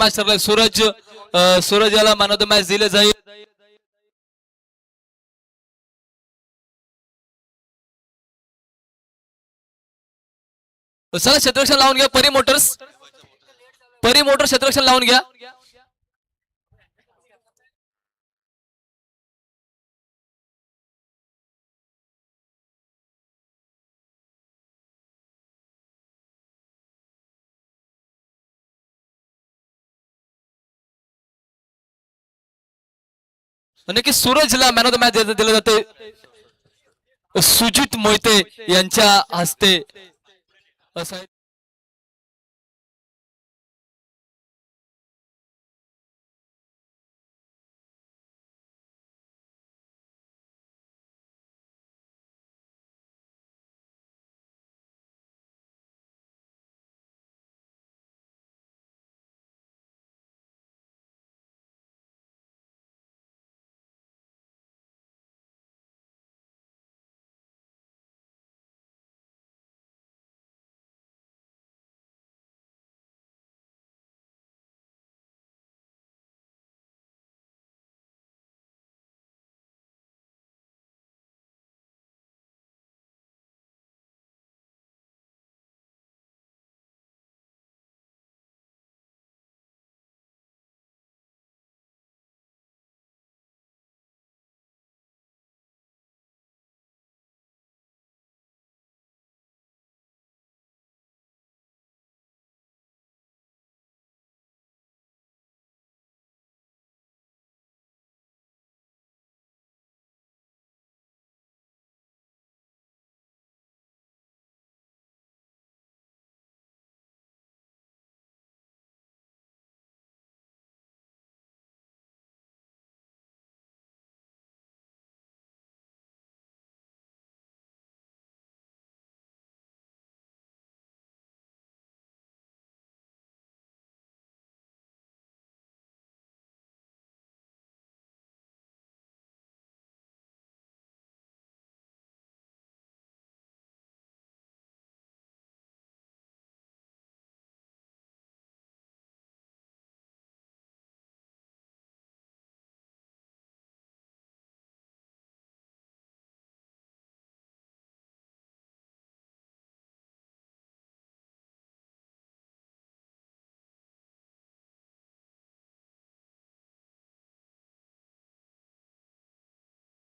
Match ठरलाय. Suraj याला man of the match दिले जाईल. चला क्षेत्ररक्षण लावून घ्या. परी मोटर्स क्षेत्ररक्षण लावून घ्या. नक्की सूरजला मॅन ऑफ द मॅच दिलं जाते. सुजित मोहिते यांच्या हस्ते असं आहे.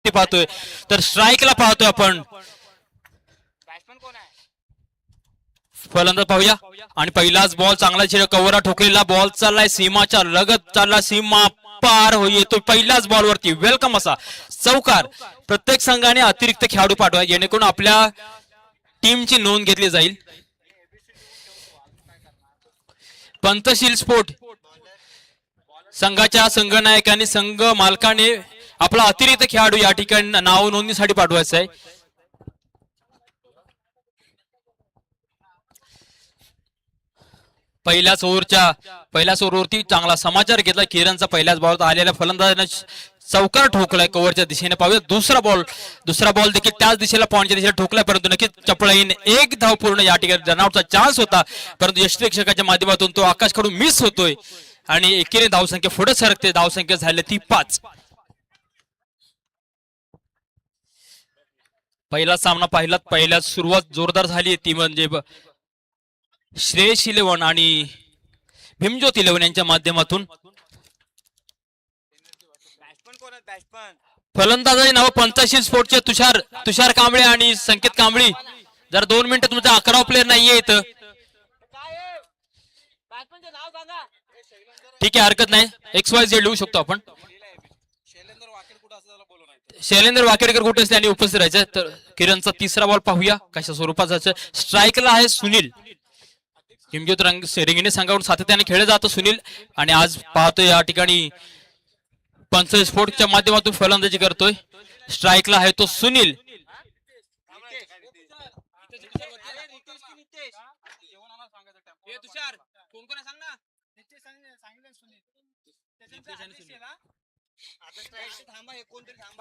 पाहतोय तर स्ट्राईकला पाहतोय आपण. फलंदाज पाहूया आणि पहिलाच बॉल चांगला कव्हर ठोकलेला बॉल चाललाय सीमाच्या लगत चालला. सीमा पार येतो पहिल्याच बॉल वरती. वेलकम असा चौकार. प्रत्येक संघाने अतिरिक्त खेळाडू पाठवा जेणेकरून आपल्या टीमची नोंद घेतली जाईल. पंतशील स्पोर्ट संघाच्या संघनायकांनी संघ मालकाने आपला अतिरिक्त खेळाडू या ठिकाणी नाव नोंदणीसाठी पाठवायचा आहे. पहिल्याच ओव्हरवरती चांगला समाचार घेतला. किरणचा पहिल्याच बॉल आलेल्या फलंदाजाने चौकार ठोकलाय कव्हरच्या दिशेने. पाहूया दुसरा बॉल देखील त्याच दिशेला पॉइंटच्या दिशेला ठोकलाय परंतु नक्कीच चपळाईने एक धाव पूर्ण या ठिकाणी रनआउटचा चान्स होता परंतु यष्टिरक्षकाच्या माध्यमातून तो आकाशकडून मिस होतोय आणि एकीने धावसंख्या पुढे सरकते. धावसंख्या झाली ती 5. पहिला सामना पहिल्या सुरुवात जोरदार झाली ती म्हणजे श्रेयस 11 आणि भीमज्योत 11 यांच्या माध्यमातून. फलंदाजाचे नाव पंतशील स्पोर्टचे तुषार कांबळे आणि संकेत कांबळी. जर 2 मिनिटं तुमचा 11 प्लेअर नाहीये इथं ठीक आहे हरकत नाही. XYZ लिहू शकतो आपण. शैलेंद्र वाकेडकर कुठे असते आणि उपस्थित राहायचं. तर किरणचा तिसरा बॉल पाहूया कशा स्वरूपाचा. स्ट्राईकला आहे सुनील. भीमज्योत रिंगणे संघाकडून सातत्याने खेळले जातो सुनील आणि आज पाहतोय या ठिकाणी पंच स्पोर्टच्या माध्यमातून फलंदाजी करतोय. स्ट्राईकला आहे तो सुनील.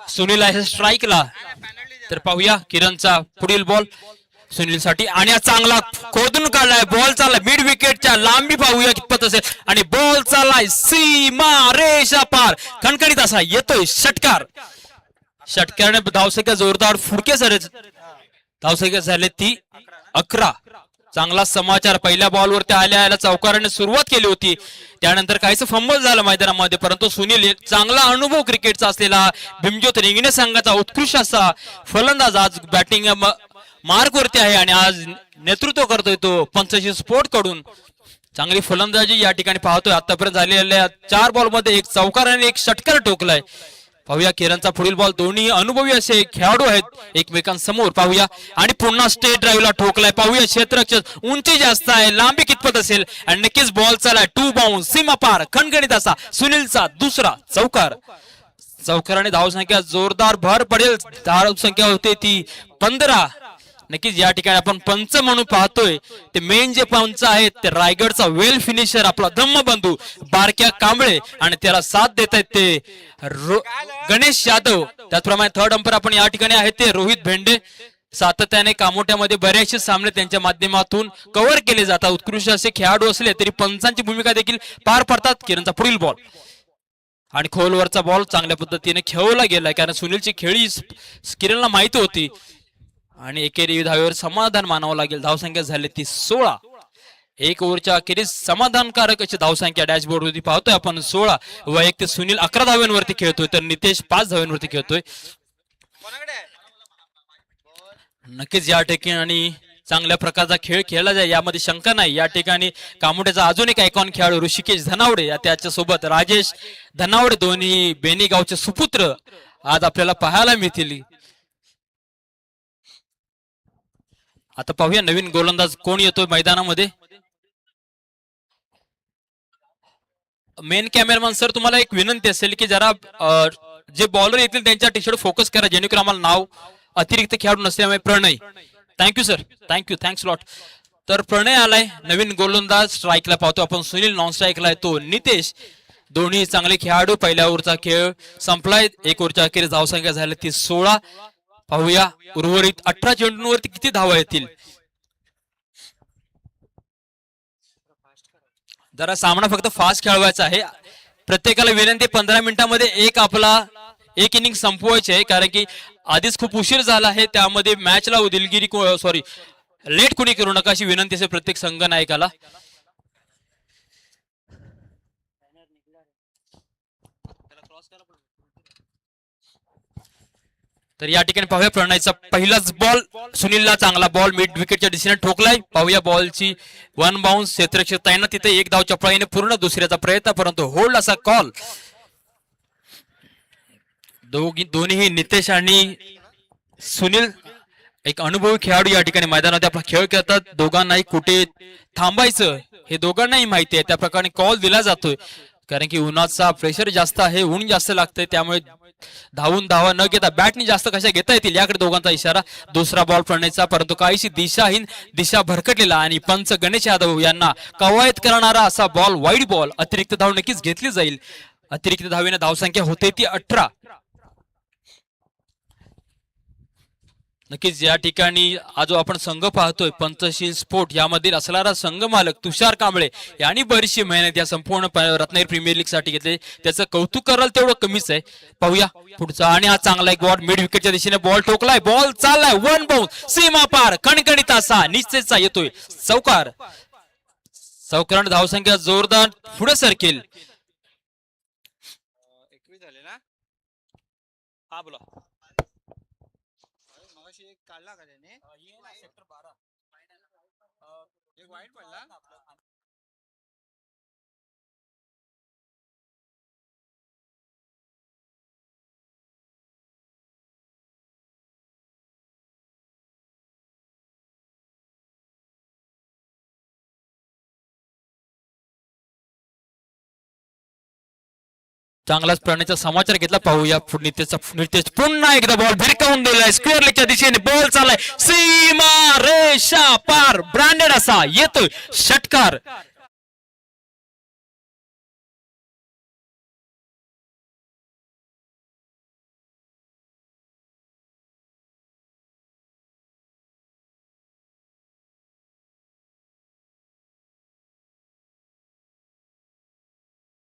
सुनील आहे स्ट्राईकला. तर पाहूया किरणचा पुढील बॉल. सुनीलसाठी आणि हा चांगला खोदून काढलाय बॉल चाललाय मिड विकेटच्या लांबी पाहूया कितपत असेल आणि बॉल चाललाय सीमा रेषा पार खणखणीत असा येतोय षटकार षटकाराने धावसंख्या जोरदार फुडके सर धावसंख्या झाले ती 11 चांगला समाचार पहिल्या बॉलवरती आल्या चौकाराने सुरुवात केली होती त्यानंतर काहीच फंबल झालं मैदानामध्ये परंतु सुनील चांगला अनुभव क्रिकेटचा असलेला भीमज्योत रिंगणे संघाचा उत्कृष्ट असा फलंदाज आज बॅटिंग मार्क वरती आहे आणि आज नेतृत्व करतोय तो पंचशील स्पोर्ट कडून चांगली फलंदाजी या ठिकाणी पाहतोय आतापर्यंत झालेल्या 4 बॉलमध्ये एक चौकार आणि एक षटकार ठोकलाय पाहूया किरणचा पुढील बॉल दोन्ही अनुभवी असे खेळाडू आहेत एकमेकांसमोर पाहूया आणि पुन्हा स्टेट ड्राईव्हला ठोकलाय पाहूया क्षेत्ररक्षक उंची जास्त आहे लांबी कितपत असेल आणि नक्कीच बॉल चालाय 2 बाउन्स सीमा पार खणखणीत असा सुनीलचा दुसरा चौकार चौकाराने धावसंख्या जोरदार भर पडेल धावसंख्या होते ती 15 नक्कीच या ठिकाणी आपण पंच म्हणून पाहतोय ते मेन जे पंच आहेत ते रायगडचा वेल फिनिशर आपला धम्मबंधू बारक्या कांबळे आणि त्याला साथ देत आहेत ते गणेश यादव त्याचप्रमाणे थर्ड अंपायर आपण या ठिकाणी आहेत ते रोहित भेंडे सातत्याने कामोट्यामध्ये बरेचसे सामने त्यांच्या माध्यमातून कव्हर केले जातात उत्कृष्ट असे खेळाडू असले तरी पंचांची भूमिका देखील पार पडतात किरणचा पुढील बॉल आणि खोलवरचा बॉल चांगल्या पद्धतीने खेळवला गेलाय कारण सुनीलची खेळी किरणला माहिती होती आणि एकेरी धावेवर समाधान मानावं लागेल धावसंख्या झाली ती 16 एक ओव्हरच्या अखेरीस समाधानकारक अशी धावसंख्या डॅशबोर्ड वरती पाहतोय आपण 16 वैयक्तिक सुनील 11 धाव्यांवरती खेळतोय तर नितेश 5 धाव्यांवरती खेळतोय नक्कीच या ठिकाणी चांगल्या प्रकारचा खेळ खेळला जाईल यामध्ये शंका नाही या ठिकाणी कामोट्याचा अजून एक आयकॉन खेळाडू ऋषिकेश धनावडे त्याच्या सोबत राजेश धनावडे दोन्ही बेनी गावचे सुपुत्र आज आपल्याला पाहायला मिळतील आता पाहूया नवीन गोलंदाज कोण येतोय मैदानामध्ये मेन कॅमेरामॅन सर तुम्हाला एक विनंती असेल की जरा जे बॉलर येतील त्यांच्या टी शर्ट फोकस करा जेणेकरून आम्हाला नाव अतिरिक्त खेळाडू नसल्यामुळे Pranay thank you sir thank you thanks lot तर प्रणय आलाय नवीन गोलंदाज स्ट्राईकला पाहतो आपण सुनील नॉन स्ट्राईकला आहे तो नितेश दोन्ही चांगले खेळाडू पहिल्या ओव्हरचा खेळ संपलाय एक ओव्हरच्या अखेरीस धावसंख्या झाली ती 16 पाहूया उर्वरित 18 चेंडूंवरती किती धावा येतील जरा सामना फक्त फास्ट खेळवायचा आहे प्रत्येकाला विनंती 15 मिनिटांमध्ये एक इनिंग संपवायची आहे कारण की आधीच खूप उशीर झाला आहे त्यामध्ये मॅचला दिलगिरी सॉरी लेट कोणी करू नका अशी विनंती असेल प्रत्येक संघ नायकाला तर या ठिकाणी पाहूया प्रणयचा पहिलाच बॉल सुनीलला चांगला बॉल मिड विकेटच्या दिशेने ठोकलाय पाहूया बॉलची 1 बाउन्स क्षेत्ररक्षक ताईंना तिथे एक धाव चपळाईने पूर्ण दुसऱ्याचा प्रयत्न परंतु होल्ड असा कॉल दोन्ही नितेश आणि सुनील एक अनुभवी खेळाडू या ठिकाणी मैदानात आपला खेळ खेळतात दोघांनाही कुठे थांबायचं हे दोघांनाही माहिती आहे त्या प्रकारे कॉल दिला जातोय कारण की उन्हाचा प्रेशर जास्त आहे ऊन जास्त लागतंय त्यामुळे धावून धावा न घेता बॅटनी जास्त कशा घेता येतील याकडे दोघांचा इशारा दुसरा बॉल प्रणयचा परंतु काहीशी दिशाहीन दिशा भरकटलेला आणि पंच गणेश यादव यांना कवायत करणारा असा बॉल वाईड बॉल अतिरिक्त धाव नक्कीच घेतली जाईल अतिरिक्त धावेने धावसंख्या होते ती 18 नक्कीच या ठिकाणी आज जो आपण संघ पाहतोय पंचशील स्पोर्ट यामधील असणारा संघ मालक तुषार कांबळे यांनी बरीचशी मेहनत या संपूर्ण रत्नागिरी प्रीमियर लीग साठी घेतले त्याचं कौतुक कराल तेवढं कमीच आहे पाहूया पुढचा आणि हा चांगला एक बॉल मिड विकेटच्या दिशेने बॉल ठोकलाय बॉल चाललाय 1 बाउन्स सीमा पार खणखणीत असा निश्चितचा येतोय चौकार चौकाराने धावसंख्या जोरदार पुढे सरकेल 21 झाले ना हा बोला एक काढला का त्याने सेक्टर 12 एक वाईट पडला चांगलाच प्रणयचा समाचार घेतला पाहूया नितेश पुन्हा एकदा बॉल भिरकावून दिलाय स्क्वेअर लेगच्या दिशेने बॉल चाललाय सीमा रेषा पार ब्रँडेड असा येतोय षटकार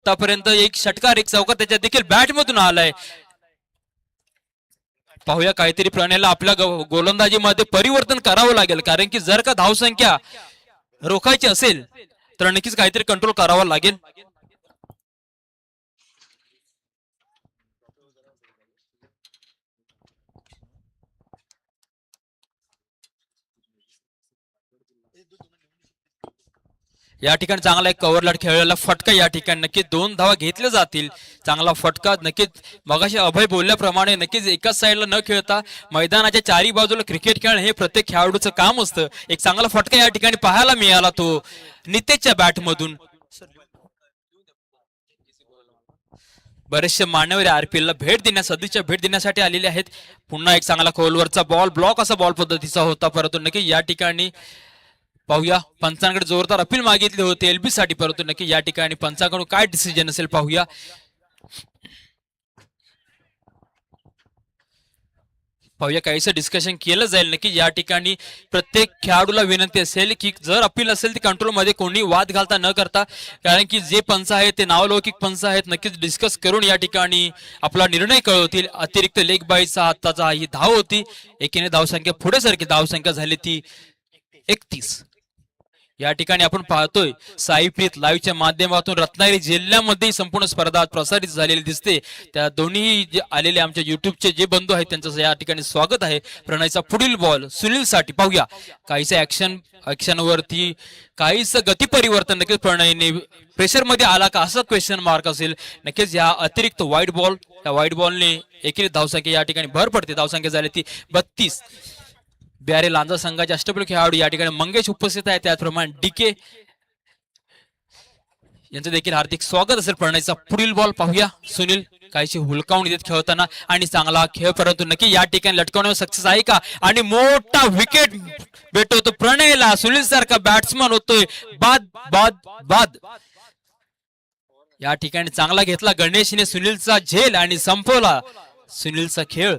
आतापर्यंत एक षटकार एक चौकार त्याच्यात देखील बॅट मधून आलाय. पाहूया काहीतरी प्रणयला आपल्या गोलंदाजीमध्ये परिवर्तन करावं लागेल, कारण की जर का धावसंख्या रोखायची असेल तर नक्कीच काहीतरी कंट्रोल करावा लागेल. या ठिकाणी चांगला एक कव्हरलाट खेळलेला फटका, या ठिकाणी नक्कीच 2 धावा घेतल्या जातील. चांगला फटका. नक्कीच मगाशी अभय बोलल्याप्रमाणे नक्कीच एकाच साईडला न खेळता मैदानाच्या चारी बाजूला क्रिकेट खेळणं हे प्रत्येक खेळाडूचं काम असतं. एक चांगला फटका या ठिकाणी पाहायला मिळाला तो नितेशच्या बॅट मधून. बरेचसे मान्यवर आरपीएल ला भेट देण्यास सदिच्छा भेट देण्यासाठी आलेले आहेत. पुन्हा एक चांगला खोलवरचा बॉल, ब्लॉक असा बॉल पद्धतीचा होता, परंतु नक्की या ठिकाणी पाहूया पंचांकडे जोरदार अपील मागितली होती एलबी साठी, परंतु नक्की या ठिकाणी पंचांकडून काय डिसिजन असेल पाहूया. काहीसं डिस्कशन केलं जाईल. नक्की या ठिकाणी प्रत्येक खेळाडूला विनंती असेल की जर अपील असेल ती कंट्रोल मध्ये कोणी वाद घालता न करता, कारण की जे पंच आहेत ते नावलौकिक पंच आहेत, नक्कीच डिस्कस करून या ठिकाणी आपला निर्णय कळवतील. अतिरिक्त लेग बाईचा आत्ताचा ही धाव होती, एकीने धावसंख्या पुढे सरकी धावसंख्या झाली ती 31. या ठिकाणी आपण पाहतोय साईप्रीत लाईव्हच्या माध्यमातून रत्नागिरी जिल्ह्यामध्ये संपूर्ण स्पर्धा प्रसारित झालेली दिसते. त्या दोन्ही जे आलेले आमच्या युट्यूबचे जे बंधू आहेत त्यांचं या ठिकाणी स्वागत आहे. प्रणयचा पुढील बॉल सुनील साठी पाहूया. काहीच ऍक्शन वरती काहीच गती परिवर्तन नक्कीच प्रणयने प्रेशर मध्ये आला का असं क्वेश्चन मार्क असेल. नक्कीच या अतिरिक्त वाईट बॉल, या वाईट बॉलने एकेरी धावसंख्या या ठिकाणी भर पडते. धावसंख्या झाली ती 32. बिहारी लांजा संघाचे अष्टपैलू खेळाडू या ठिकाणी मंगेश उपस्थित आहे, त्याचप्रमाणे डीके यांचं देखील हार्दिक स्वागत असेल. प्रणयचा पुढील बॉल पाहूया. सुनील काहीशी हुलकावून देत खेळताना आणि चांगला खेळ, परंतु नक्की या ठिकाणी लटकवण्यावर सक्सेस आहे का, आणि मोठा विकेट भेटतो प्रणयला. सुनील सारखा बॅट्समन होतोय बाद बाद बाद. या ठिकाणी चांगला घेतला गणेशने सुनीलचा झेल आणि संपवला सुनीलचा खेळ.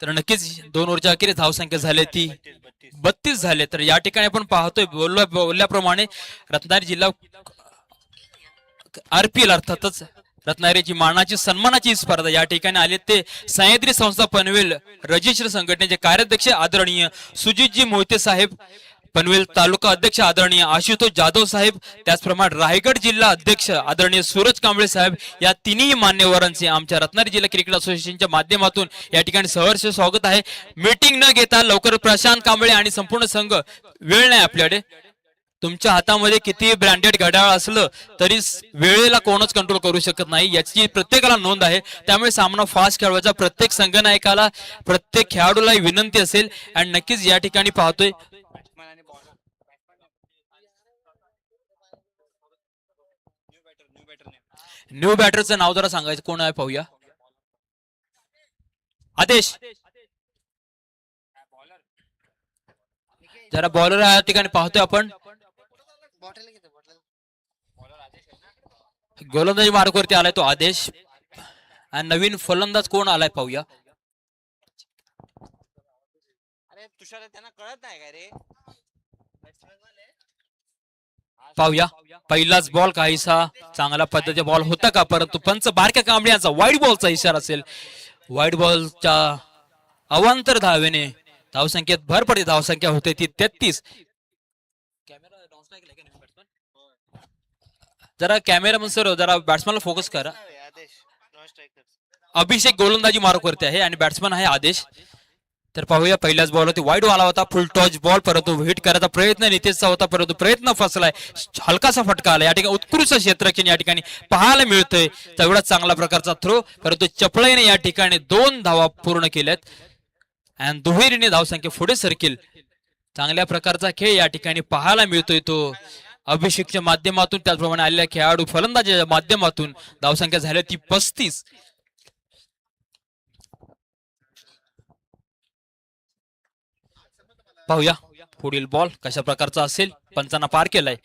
तर नक्कीच 2 ओव्हरच्या अखेरीस धावसंख्या झाली ती 32 झाले. तर या ठिकाणी आपण पाहतोय बोलल्याप्रमाणे रत्नागिरी जिल्हा आरपीएल अर्थातच रत्नागिरीची मानाची सन्मानाची स्पर्धा या ठिकाणी आले. ते सह्याद्री संस्था पनवेल रजिस्टर संघटनेचे कार्याध्यक्ष आदरणीय सुजितजी मोहिते साहेब, पनवेल तालुका अध्यक्ष आदरणीय आशुतोष जाधव साहेब, त्याचप्रमाणे रायगड जिल्हा अध्यक्ष आदरणीय सूरज कांबळे साहेब, या तिन्ही मान्यवरांचे आमच्या रत्नागिरी जिल्हा क्रिकेट असोसिएशनच्या माध्यमातून या ठिकाणी सहर्ष स्वागत आहे. मीटिंग न घेता लवकर प्रशांत कांबळे आणि संपूर्ण संघ, वेळ नाही आपल्याकडे. तुमच्या हातामध्ये किती ब्रँडेड घड्याळ असलं तरी वेळेला कोणच कंट्रोल करू शकत नाही, याची प्रत्येकाला नोंद आहे. त्यामुळे सामना फास्ट खेळवायचा प्रत्येक संघनायकाला, प्रत्येक खेळाडूला विनंती असेल. आणि नक्कीच या ठिकाणी पाहतोय न्यू बॅटरचं नाव जरा सांगायचं कोण आहे पाहूया. आदेश जरा बॉलर या ठिकाणी पाहतोय आपण. गोलंदाजी मार्गवरती आलाय तो आदेश. आणि नवीन फलंदाज कोण आलाय पाहूया. अरे तुषार त्यांना कळत नाही का रे. पाहूया पहिलाच बॉल काहीसा चांगला पद्धतीचा बॉल होता का, परंतु पंच बारक्या कांबळ्यांचा वाईट बॉलचा इशारा असेल. वाईट बॉलच्या अवांतर धावेने धावसंख्येत भर पडते. धावसंख्या होते ती 33. जरा कॅमेरामन सर जरा बॅट्समॅनला फोकस करा. अभिषेक गोलंदाजी मार्गवरती आहे आणि बॅट्समन आहे आदेश. तर पाहूया पहिल्याच बॉल होती, वाईड आला होता, फुल टॉच बॉल, परंतु हिट करायचा प्रयत्न नितेशचा होता, परंतु प्रयत्न फसलाय. हलकासा फटका आला. या ठिकाणी उत्कृष्ट क्षेत्ररक्षण या ठिकाणी पाहायला मिळतंय. तेवढाच चांगला प्रकारचा थ्रो, परंतु चपळाईने या ठिकाणी 2 धावा पूर्ण केल्यात आणि दुहेरीने धावसंख्या पुढे सरकेल. चांगल्या प्रकारचा खेळ या ठिकाणी पाहायला मिळतोय तो अभिषेकच्या माध्यमातून, त्याचप्रमाणे आलेल्या खेळाडू फलंदाजाच्या माध्यमातून. धावसंख्या झाली ती 35. पाहूया पुढील बॉल कशा प्रकारचा असेल. पंचांना पार केलाय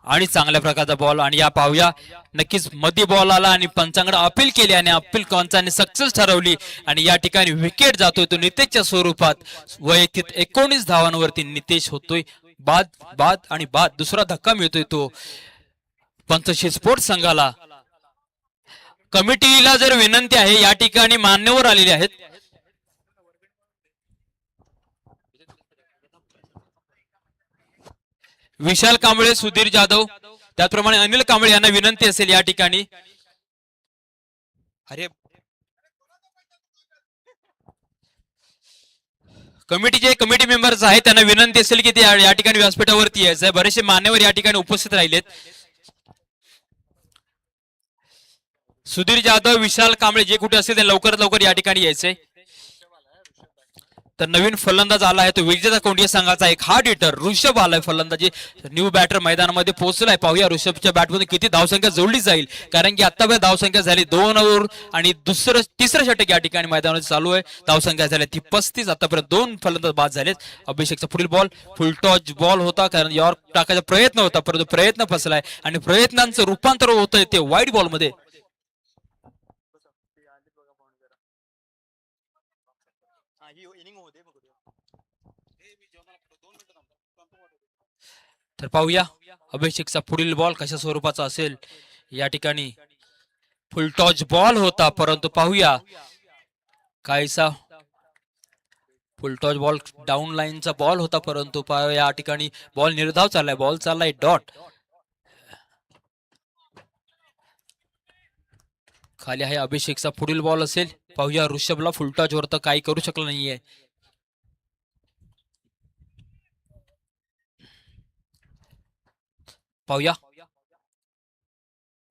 आणि चांगल्या प्रकारचा बॉल. आणि या पाहूया नक्कीच मध्ये बॉल आला आणि पंचांकडे अपील केली आणि अपील पंचांनी सक्सेस ठरवली. आणि या ठिकाणी विकेट जातोय तो नितेशच्या स्वरूपात. वैयक्तिक 19 धावांवरती नितेश होतोय बाद बाद आणि बाद. दुसरा धक्का मिळतोय तो पंचशील स्पोर्ट्स संघाला. कमिटीला जर विनंती आहे, या ठिकाणी मान्यवर आलेले आहेत. विशाल कांबळे, सुधीर जाधव, त्याचप्रमाणे अनिल कांबळे यांना विनंती असेल या ठिकाणी. अरे कमिटी मेंबर्स आहेत, त्यांना विनंती असेल की ते या ठिकाणी व्यासपीठावरती यायचं आहे. बरेचसे मान्यवर या ठिकाणी उपस्थित राहिलेत. सुधीर जाधव, विशाल कांबळे जे कुठे असेल ते लवकरात लवकर या ठिकाणी यायचंय. तर नवीन फलंदाज आला आहे तो विजेता कोंडिया संघाचा एक हार्ड हिटर ऋषभ आलाय फलंदाजी. न्यू बॅटर मैदानामध्ये पोहोचलाय. पाहूया ऋषभच्या बॅटमध्ये किती धावसंख्या जोडली जाईल, कारण की आतापर्यंत धावसंख्या झाली 2 ओव्हर आणि तिसरं षटक या ठिकाणी मैदानामध्ये चालू आहे. धावसंख्या झाली ती 35. आतापर्यंत 2 फलंदाज बाद झालेत. अभिषेकचा पुढील बॉल फुलटॉच बॉल होता, कारण यॉर्क टाकायचा प्रयत्न होता परंतु प्रयत्न फसलाय आणि प्रयत्नांचं रूपांतर होतंय ते वाईड बॉल मध्ये. तर पाहूया अभिषेकचा पुढील बॉल कशा स्वरूपाचा असेल. या ठिकाणी फुलटॉच बॉल होता परंतु पाहूया काहीसा फुलटॉच बॉल डाऊन लाईनचा बॉल होता परंतु या ठिकाणी बॉल निर्धाव चाललाय. बॉल चाललाय डॉट. खाली आहे अभिषेकचा पुढील बॉल असेल. पाहूया ऋषभला फुलटॉच वर तर काही करू शकलं नाहीये. पाहूया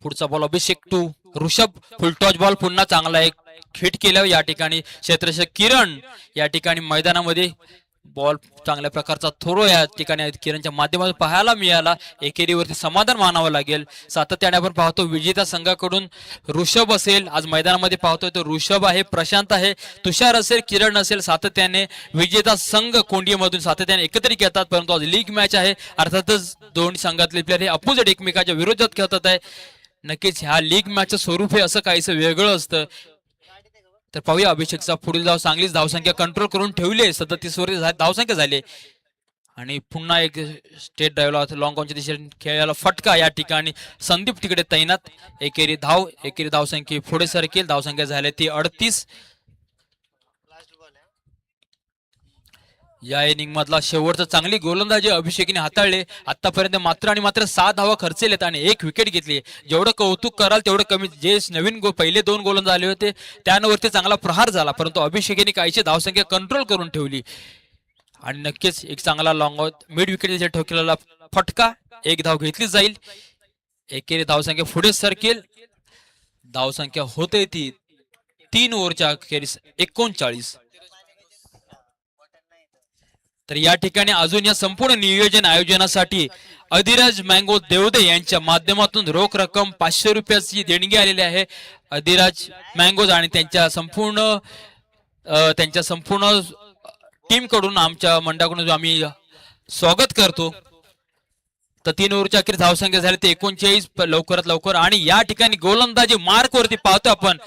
पुढचा ball Abhishek to Rishabh. Full toss ball पुन्हा चांगला एक हिट केल्यावर या ठिकाणी क्षेत्ररक्षक किरण या ठिकाणी मैदानामध्ये बॉल चांगल्या प्रकारचा थ्रो या ठिकाणी किरणच्या माध्यमातून पाहायला मिळाला. एकेरीवरती समाधान मानावं लागेल. सातत्याने आपण पाहतो विजेता संघाकडून ऋषभ असेल, आज मैदानामध्ये पाहतोय तो ऋषभ आहे, प्रशांत आहे, तुषार असेल, किरण असेल. सातत्याने विजेता संघ कोंडियामधून सातत्याने एकत्रित येतात. परंतु आज लीग मॅच आहे, अर्थातच दोन्ही संघातले प्लेयर हे अपोजिट एकमेकाच्या विरोधात खेळतात आहे. नक्कीच ह्या लीग मॅचचं स्वरूप हे असं काहीसं वेगळं असतं. तर पाहूया अभिषेकचा पुढील धाव. चांगलीच धावसंख्या कंट्रोल करून ठेवली. 37 वर धावसंख्या झाली आणि पुन्हा एक स्टेट ड्राईव्हला लॉंग ऑनच्या दिशेने खेळायला फटका. या ठिकाणी संदीप तिकडे तैनात. एकेरी धावसंख्या पुढे सरकेल. धावसंख्या झाली ती 38. या इनिंग मधला शेवटचा चांगली गोलंदाजी अभिषेकने हाताळले. आतापर्यंत मात्र आणि मात्र 6 धावा खर्चलेत आणि 1 विकेट घेतली. जेवढं कौतुक कराल तेवढं कमी. जे नवीन पहिले 2 गोलंदाज आले होते त्यांवरती चांगला प्रहार झाला परंतु अभिषेकने काहीशी धावसंख्या कंट्रोल करून ठेवली आणि नक्कीच एक चांगला लॉंग मिड विकेट ठोकलेला फटका. 1 धाव घेतली जाईल. एकेरी धावसंख्या पुढे सरकेल. धावसंख्या होते ती 3 ओव्हरच्या अखेरीस 39. तर या ठिकाणी अजून या संपूर्ण नियोजन आयोजनासाठी अधिराज मँगो देवदे यांच्या माध्यमातून रोख रक्कम 500 रुपयाची देणगी आलेली आहे. अधिराज मँगोज आणि त्यांच्या संपूर्ण टीम कडून आमच्या मंडळाकडून आम्ही स्वागत करतो. तर 3 ओव्हरच्या अखेर धावसंख्या झाली ते 39. लवकरात लवकर आणि या ठिकाणी गोलंदाजी मार्क वरती पाहतो आपण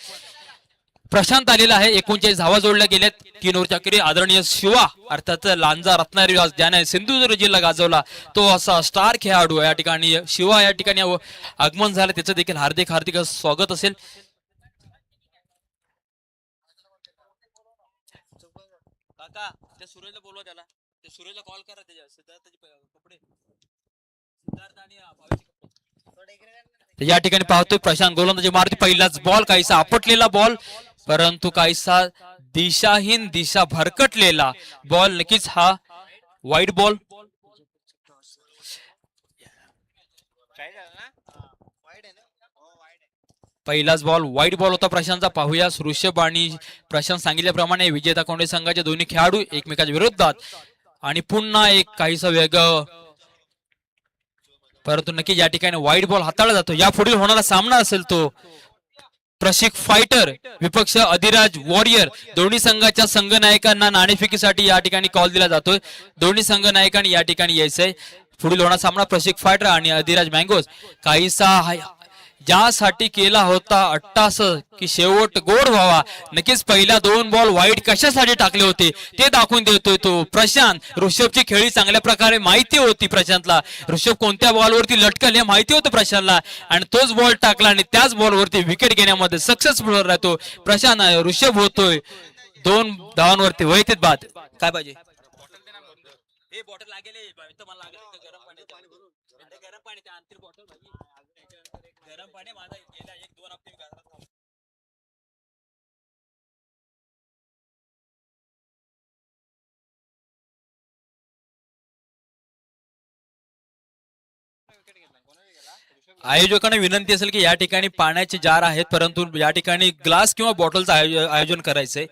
प्रशांत आलेला आहे. 39 धावा जोडल्या गेल्यात 3 ओव्हरच्या अखेरी. आदरणीय शिवा अर्थात लांजा रत्नागिरी ज्याने सिंधुदुर्ग जिल्हा गाजवला तो असा स्टार खेळाडू या ठिकाणी शिवा या ठिकाणी आगमन झालं. त्याचं देखील हार्दिक हार्दिक स्वागत असेल. काका त्या सुरेशला बोलवा, त्याला त्या सुरेशला कॉल करा. त्याच्या सिद्धार्थाचे कपडे सिद्धार्थ आणि या ठिकाणी पाहतोय प्रशांत गोलंदाजी मारते. पहिलाच बॉल काहीसा आपटलेला बॉल परंतु काहीसा दिशाहीन दिशा भरकटलेला बॉल. नक्कीच हा वाईड बॉल. पहिलाच बॉल वाईड बॉल होता प्रशांतचा. पाहूया ऋषभ आणि प्रशांत सांगितल्याप्रमाणे विजेता कोंडे संघाचे दोन्ही खेळाडू एकमेकाच्या विरोधात आणि पुन्हा एक काहीसा वेग परंतु नक्की या ठिकाणी वाईड बॉल हाताळला जातो. या पुढील होणारा सामना असेल तो प्रशिक फायटर विपक्ष अधिराज वॉरियर. दोन्ही संघाच्या संघनायकांना नाणेफेकीसाठी या ठिकाणी कॉल दिला जातोय. दोन्ही संघनायकांनी या ठिकाणी यायचंय. पुढील होणारा सामना प्रशिक फायटर आणि अधिराज मँगोज. काहीसा ज्यासाठी केला होता अट्टास की शेवट गोड व्हावा. नक्कीच पहिल्या 2 बॉल वाईट कशासाठी टाकले होते ते दाखवून देतोय तो प्रशांत. ऋषभची खेळी चांगल्या प्रकारे माहिती होती प्रशांतला. ऋषभ कोणत्या बॉलवरती लटकल हे माहिती होतं प्रशांतला आणि तोच बॉल टाकला आणि त्याच बॉलवरती विकेट घेण्यामध्ये सक्सेसफुल राहतो प्रशांत. ऋषभ होतोय 2 धावांवरती वैतीत बाद. काय पाहिजे हे बॉटल लागेल मला लागेल गरम पाणी गरम पाणी त्या आणतील बॉटल गरम पाणी माझा गेला 1-2 हप्ते मी घरात थांबलो. आयोजकांना विनंती असेल की या ठिकाणी पाण्याचे जार आहेत परंतु या ठिकाणी ग्लास किंवा बॉटलचं आयोजन करायचंय.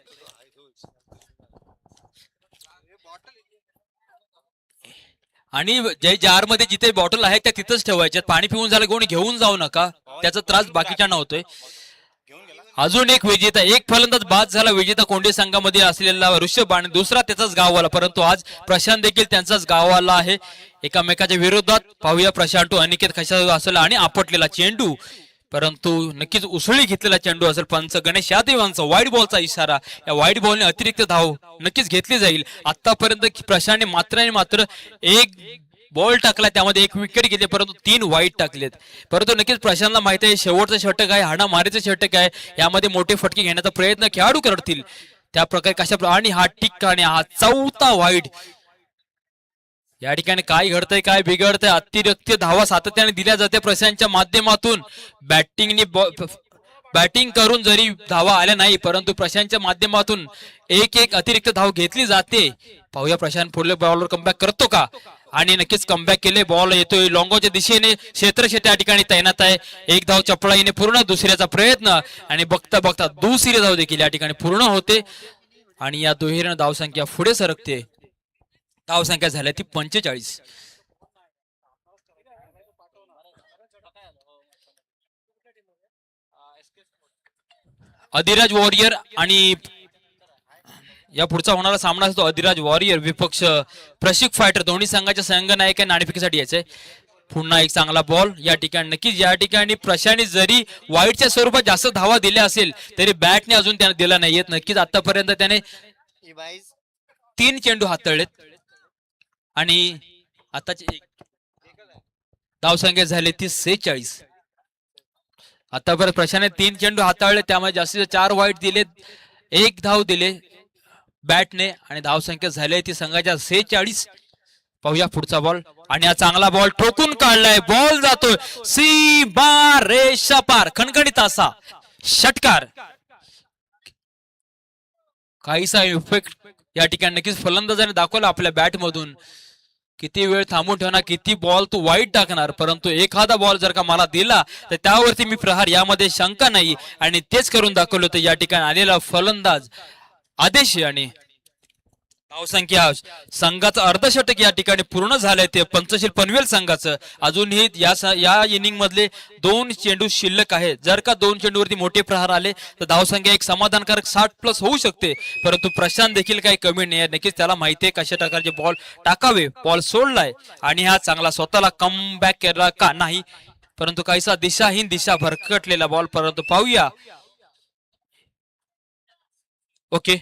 आणि जे जार मध्ये जिथे बॉटल आहे त्या तिथंच ठेवायच्यात. पाणी पिऊन झालं कोणी घेऊन जाऊ नका, त्याचा त्रास बाकीच्यांना होतोय. अजून एक विजेता, एक फलंदाज बाद झाला विजेता कोंडे संघामध्ये असलेला ऋषभ आणि दुसरा त्याचाच गाववाला. परंतु आज प्रशांत देखील त्यांचाच गाववाला आहे. एकामेकाच्या विरोधात पाहूया प्रशांत अनिकेत कशा असेल आणि आपटलेला चेंडू परंतु नक्कीच उसळी घेतलेला चेंडू असेल. पंच गणेश यादव यांचा वाईट बॉलचा इशारा. या वाईट बॉलने अतिरिक्त धाव नक्कीच घेतली जाईल. आतापर्यंत प्रशांतने मात्र एक बॉल टाकला त्यामध्ये 1 विकेट घेतली परंतु 3 वाईट टाकलेत. परंतु नक्कीच प्रशांतला माहिती आहे शेवटचं षटक आहे, हाणामारीचं षटक आहे. यामध्ये मोठे फटके घेण्याचा प्रयत्न खेळाडू करतील त्या प्रकारे कशा आणि हा टिक्का आणि हा 4था वाईट. या ठिकाणी काय घडतंय काय बिघडतंय. अतिरिक्त धावा सातत्याने दिल्या जाते प्रशांतच्या माध्यमातून. बॅटिंग करून जरी धावा आल्या नाही परंतु प्रशांतच्या माध्यमातून एक अतिरिक्त धाव घेतली जाते. पाहूया प्रशांत पुढल्या बॉलवर कमबॅक करतो का आणि नक्कीच कमबॅक केले. बॉल येतोय लॉंगोच्या दिशेने. क्षेत्रक्षेत्र त्या ठिकाणी तैनात आहे. 1 धाव चपळाईने पूर्ण. दुसऱ्याचा प्रयत्न आणि बघता दुसरी धाव देखील या ठिकाणी पूर्ण होते आणि या दुहेरीने धावसंख्या पुढे सरकते. धावसंख्या झाल्या ती 45. अधिराज वॉरियर आणि या पुढचा होणारा सामना असतो अधिराज वॉरियर विपक्ष प्रशिक फायटर. दोन्ही संघाच्या संघनायक नाणेफेकीसाठी यायचंय. पुन्हा एक चांगला बॉल या ठिकाणी. नक्कीच या ठिकाणी प्रशांतने जरी वाईटच्या स्वरूपात जास्त धावा दिल्या असेल तरी बॅटने अजून त्याने दिला नाहीयेत. नक्कीच आतापर्यंत त्याने 3 चेंडू हाताळलेत आणि आताची धावसंख्या झाली ती 46. आतापर्यंत प्रशांतने 3 चेंडू हाताळले त्यामुळे जास्तीत 4 वाईट दिलेत, 1 धाव दिले बॅटने आणि धावसंख्या झाली ती संघाच्या 46. पाहूया पुढचा बॉल आणि हा चांगला बॉल ठोकून काढलाय. बॉल जातोय सीमा रेषा पार. खणखणीत असा षटकार. काहीसा इफेक्ट या ठिकाणी नक्कीच फलंदाजाने दाखवला आपल्या बॅट मधून. किती वेळ थांबून ठेवणार, किती बॉल तू वाईट टाकणार परंतु एखादा बॉल जर का मला दिला तर त्यावरती मी प्रहार, यामध्ये शंका नाही. आणि तेच करून दाखवलं होतं या ठिकाणी आलेला फलंदाज आदेश. आणि धावसंख्या संघाचं अर्धशतक या ठिकाणी पूर्ण झालंय ते पंचशील पनवेल संघाचं. अजूनही या इनिंग मधले 2 चेंडू शिल्लक आहेत. जर का 2 चेंडूवरती मोठे प्रहार आले तर धावसंख्या एक समाधानकारक 60+ होऊ शकते. परंतु प्रशांत देखील काही कमी नाही. नक्कीच त्याला माहितीये कशा प्रकारचे बॉल टाकावे. बॉल सोडलाय आणि हा चांगला स्वतःला कम बॅक केला का नाही परंतु काहीसा दिशाहीन दिशा भरकटलेला बॉल. परंतु पाहूया. ओके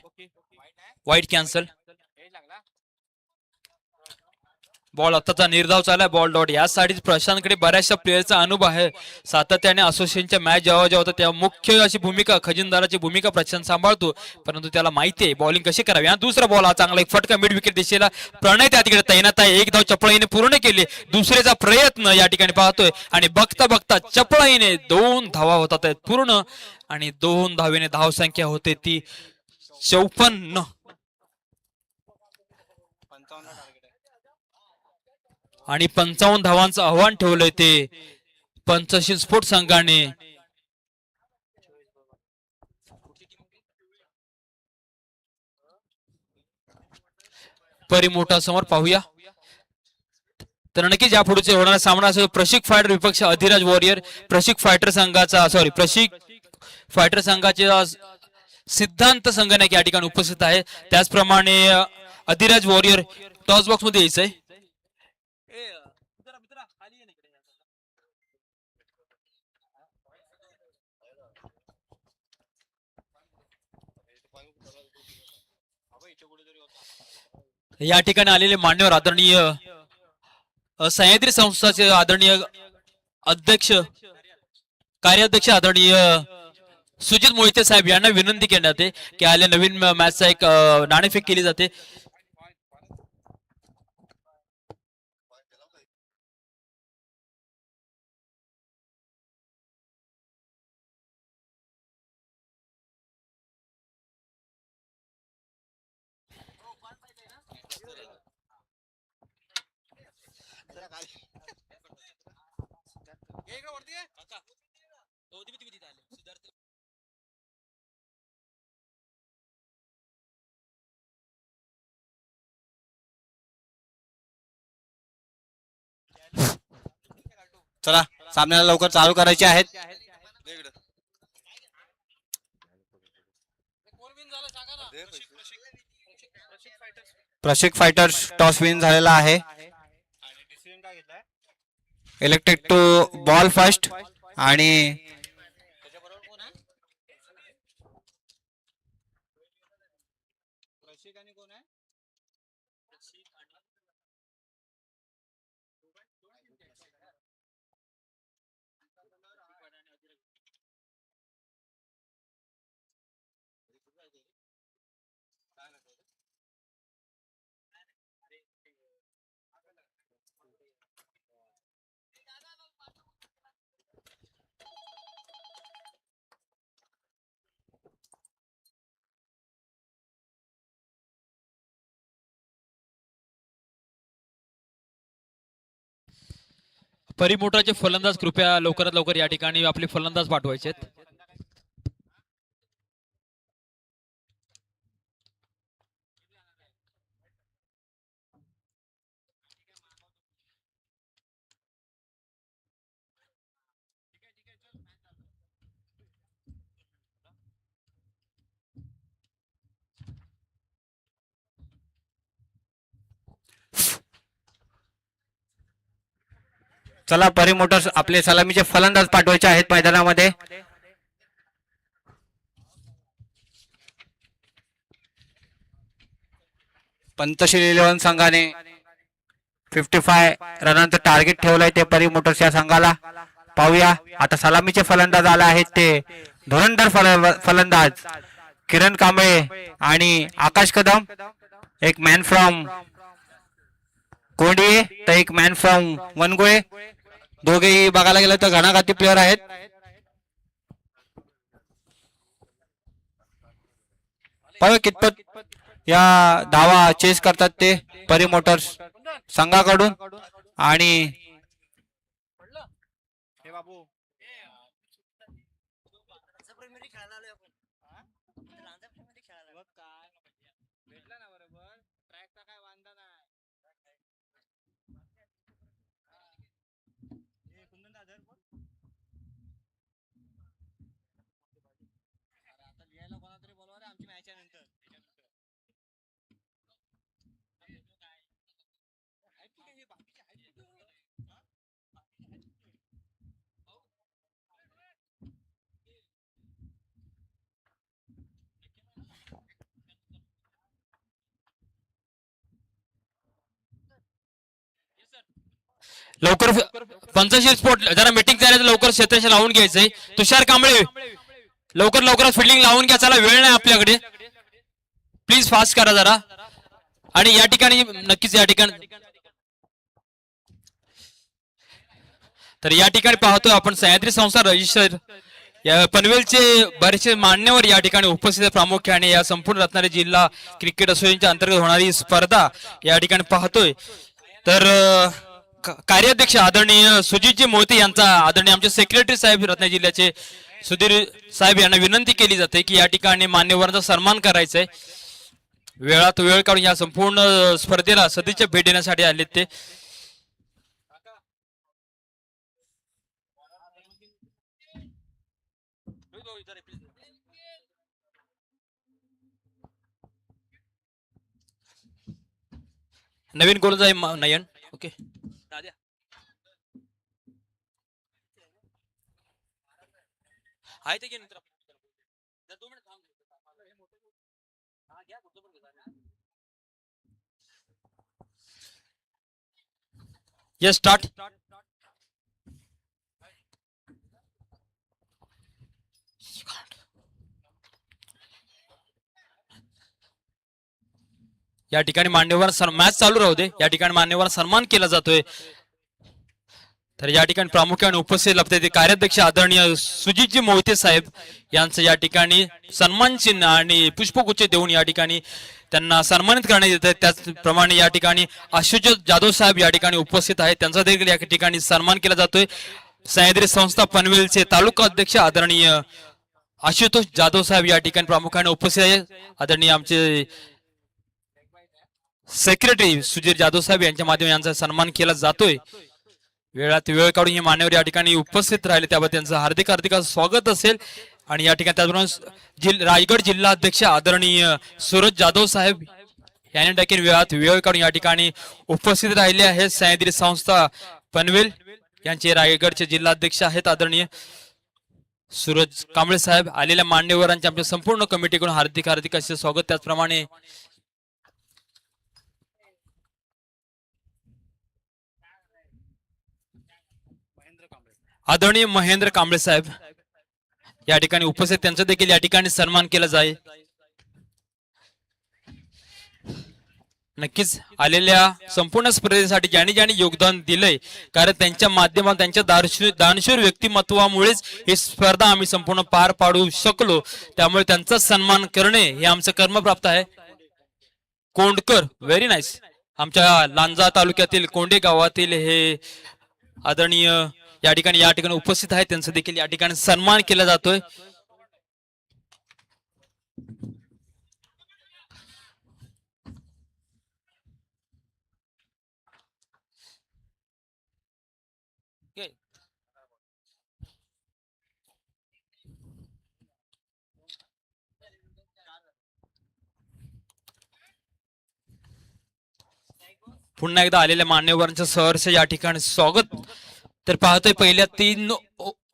वाईट कॅन्सल. बॉल आताचा निर्धाव चाललाय बॉल डॉट. यासाठी प्रशांतकडे बऱ्याचशा प्लेयरचा अनुभव आहे. सातत्याने असोसिएशनच्या मॅच जेव्हा होतं तेव्हा मुख्य अशी भूमिका, खजिनदाराची भूमिका प्रशांत सांभाळतो. परंतु त्याला माहिती आहे बॉलिंग कशी करावी. हा दुसरा बॉल, हा चांगला एक फटका मिड विकेट दिशेला. प्रणय त्या तिकडे तैनात आहे. 1 धाव चपळाईने पूर्ण केली. दुसऱ्याचा प्रयत्न या ठिकाणी पाहतोय आणि बघता चपळाईने 2 धावा होतात आहेत पूर्ण आणि 2 धावेने धावसंख्या होते ती 54. आणि 55 धावांचं आव्हान ठेवलंय ते पंचशील स्पोर्ट संघाने. परिमोठा समोर पाहूया. तर नक्कीच या पुढचे होणारा सामना असेल प्रशिक फायटर विपक्ष अधिराज वॉरियर. प्रशिक फायटर संघाचे सिद्धांत संघनायक या ठिकाणी उपस्थित आहे. त्याचप्रमाणे अधिराज वॉरियर टॉस बॉक्स मध्ये यायचंय. या ठिकाणी आलेले मान्यवर आदरणीय सह्याद्री संस्थाचे आदरणीय अध्यक्ष कार्याध्यक्ष आदरणीय सुजित मोहिते साहेब यांना विनंती करण्यात आहे की आले नवीन मॅचचा एक नाणेफेक केली जाते. चला सामन्याला लवकर चालू करायचे आहेत. प्रशिक फायटर्स टॉस विन झालेला आहे. इलेक्टेड टू बॉल फर्स्ट आणि परिमोटाचे फलंदाज कृपया लवकरात लवकर या ठिकाणी आपले फलंदाज पाठवायचे आहेत. चला परी मोटर्स आपले सलामीचे फलंदाज पाठवायचे आहेत मैदानामध्ये. पंतशील 11 संघाने 55 रनांचं टार्गेट ठेवलंय ते परी मोटर्स या संघाला. पाहूया आता सलामीचे फलंदाज आले आहेत ते धुरंधर फलंदाज किरण कांबळे आणि आकाश कदम. एक मॅन फ्रॉम कोंडिये तर एक मॅन फ्रॉम वनगुळे. दोघेही बघायला गेलं तर घणाघाती प्लेअर आहेत. पाहूया कितपत या धावा चेस करतात ते परी मोटर्स संघाकडून. आणि लवकर पंचशील स्पोर्ट जरा मीटिंग करायचं लवकर क्षेत्राशी लावून घ्यायचंय. तुषार कांबळे लवकर लवकरच फिल्डिंग लावून घ्या. चला वेळ नाही आपल्याकडे. प्लीज फास्ट करा जरा. आणि या ठिकाणी नक्कीच या ठिकाणी तर या ठिकाणी पाहतोय आपण सह्याद्री संस्था रजिस्टर या पनवेलचे बरेचसे मान्यवर या ठिकाणी उपस्थित प्रामुख्याने या संपूर्ण रत्नागिरी जिल्हा क्रिकेट असोसिएशनच्या अंतर्गत होणारी स्पर्धा या ठिकाणी पाहतोय. तर कार्याध्यक्ष आदरणीय सुजितजी मोहिते यांचा आदरणीय आमचे सेक्रेटरी साहेब रत्नागिरी जिल्ह्याचे सुधीर साहेब यांना विनंती केली जाते की या ठिकाणी मान्यवरांचा सन्मान करायचा आहे. वेळात वेळ काढून या संपूर्ण स्पर्धेला सदिच्छा भेट देण्यासाठी आले ते. नवीन गोलंदाज नयन. ओके आहे ते घे. Yes start. या ठिकाणी मान्यवर मॅच चालू राहू दे. या ठिकाणी मान्यवर सन्मान केला जातोय. तर या ठिकाणी प्रामुख्याने उपस्थित लपते कार्याध्यक्ष आदरणीय सुजितजी मोहिते साहेब यांचं या ठिकाणी सन्मान चिन्ह आणि पुष्पगुच्छ देऊन या ठिकाणी त्यांना सन्मानित करण्यात येत आहे. त्याचप्रमाणे या ठिकाणी आशुतोष जाधव साहेब या ठिकाणी उपस्थित आहेत. त्यांचा देखील या ठिकाणी सन्मान केला जातोय. सह्याद्री संस्था पनवेलचे तालुका अध्यक्ष आदरणीय आशुतोष जाधव साहेब या ठिकाणी प्रामुख्याने उपस्थित आहेत. आदरणीय आमचे सेक्रेटरी सुधीर जाधव साहेब यांच्या माध्यमातून यांचा सन्मान केला जातोय. वेळात वेळ काढून हे मान्यवर या ठिकाणी उपस्थित राहिले त्याबद्दल त्यांचं हार्दिक हार्दिक स्वागत असेल. आणि या ठिकाणी त्याचबरोबर रायगड जिल्हा अध्यक्ष आदरणीय सूरज जाधव साहेब यांनी देखील वेळात वेळ काढून या ठिकाणी उपस्थित राहिले आहेत. सह्याद्री संस्था पनवेल यांचे रायगडचे जिल्हाध्यक्ष आहेत आदरणीय सूरज कांबळे साहेब. आलेल्या मान्यवरांचे आमच्या संपूर्ण कमिटीकडून हार्दिक हार्दिक असे स्वागत. त्याचप्रमाणे आदरणीय महेंद्र कांबळे साहेब या ठिकाणी उपस्थित त्यांचा देखील या ठिकाणी सन्मान केला जाईल. नक्कीच आलेल्या संपूर्ण स्पर्धेसाठी ज्यांनी ज्यांनी योगदान दिलंय कारण त्यांच्या माध्यमातून त्यांच्या दानशूर व्यक्तिमत्वामुळेच ही स्पर्धा आम्ही संपूर्ण पार पाडू शकलो. त्यामुळे त्यांचा सन्मान करणे हे आमचं कर्म प्राप्त आहे. कोंडकर व्हेरी नाईस. आमच्या लांजा तालुक्यातील कोंडे गावातील हे आदरणीय या ठिकाणी उपस्थित आहेत. त्यांचा देखील या ठिकाणी सन्मान केला जातोय. पुन्हा एकदा आलेल्या मान्यवरांचं सहर्ष या ठिकाणी स्वागत. तर पाहतोय पहिल्या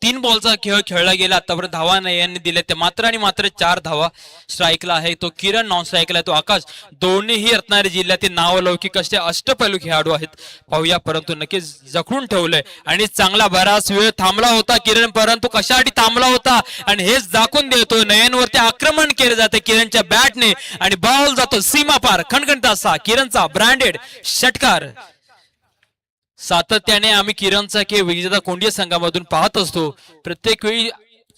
तीन बॉलचा खेळ खेळला गेला. आतापर्यंत धावा नाही यांनी दिले ते मात्र आणि मात्र 4 धावा. स्ट्राईकला आहे तो किरण, नॉन स्ट्राईकला आहे तो आकाश. दोन्हीही रत्नागिरी जिल्ह्यातील नावलौकिक असे अष्टपैलू खेळाडू आहेत. पाहूया परंतु नक्कीच जखडून ठेवलंय आणि चांगला बराच वेळ थांबला होता किरण, परंतु कशासाठी थांबला होता आणि हेच दाखवून देतो. नयनवरती आक्रमण केले जाते किरणच्या बॅटने आणि बॉल जातो सीमा पार. खणखणीत असा किरणचा ब्रँडेड षटकार. सातत्याने आम्ही किरणचा खेळ विजेता कोंडिया संघामधून पाहत असतो. प्रत्येक वेळी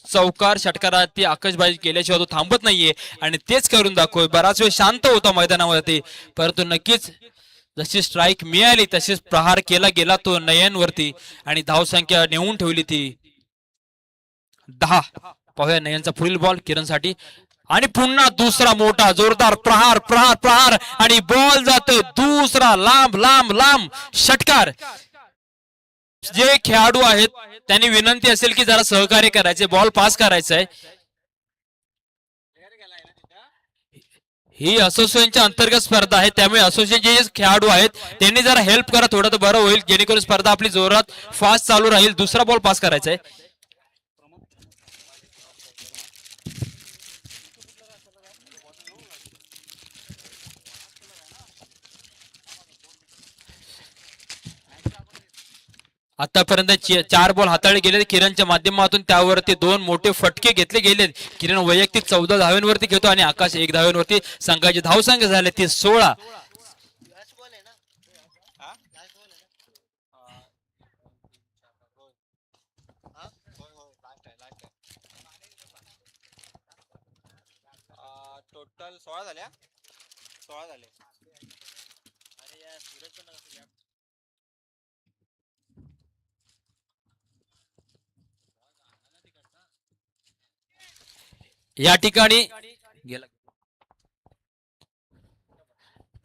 चौकार षटकारात ती आकाशबाजी केल्याशिवाय तो थांबत नाहीये आणि तेच करून दाखव. बराच वेळ शांत होता मैदानावरती परंतु नक्कीच जशी स्ट्राईक मिळाली तशीच प्रहार केला गेला तो नयनवरती आणि धावसंख्या नेऊन ठेवली ती 10. पाहूया नयनचा पुढील बॉल किरणसाठी आणि पुन्हा दुसरा मोठा जोरदार प्रहार प्रहार प्रहार आणि बॉल जातोय दुसरा लांब लांब लांब षटकार. जे खेळाडू आहेत त्यांनी विनंती असेल की जरा सहकार्य करायचे, बॉल पास करायचा आहे. ही असोसिएशनच्या अंतर्गत स्पर्धा आहे त्यामुळे असोसिएशनचे जे खेळाडू आहेत त्यांनी जरा हेल्प करा थोडं तर बरं होईल जेणेकरून स्पर्धा आपली जोरात फास्ट चालू राहील. दुसरा बॉल पास करायचा आहे. आतापर्यंत 4 बॉल हाताळले गेले किरणच्या माध्यमातून. त्यावरती 2 मोठे फटके घेतले गेले. किरण वैयक्तिक 14 धाव्यांवरती घेतो आणि आकाश 1 धाव्यांवरती. संघाचे धावसंख्या झाले ते 16. टोटल 16 झाल्या. झाले. या ठिकाणी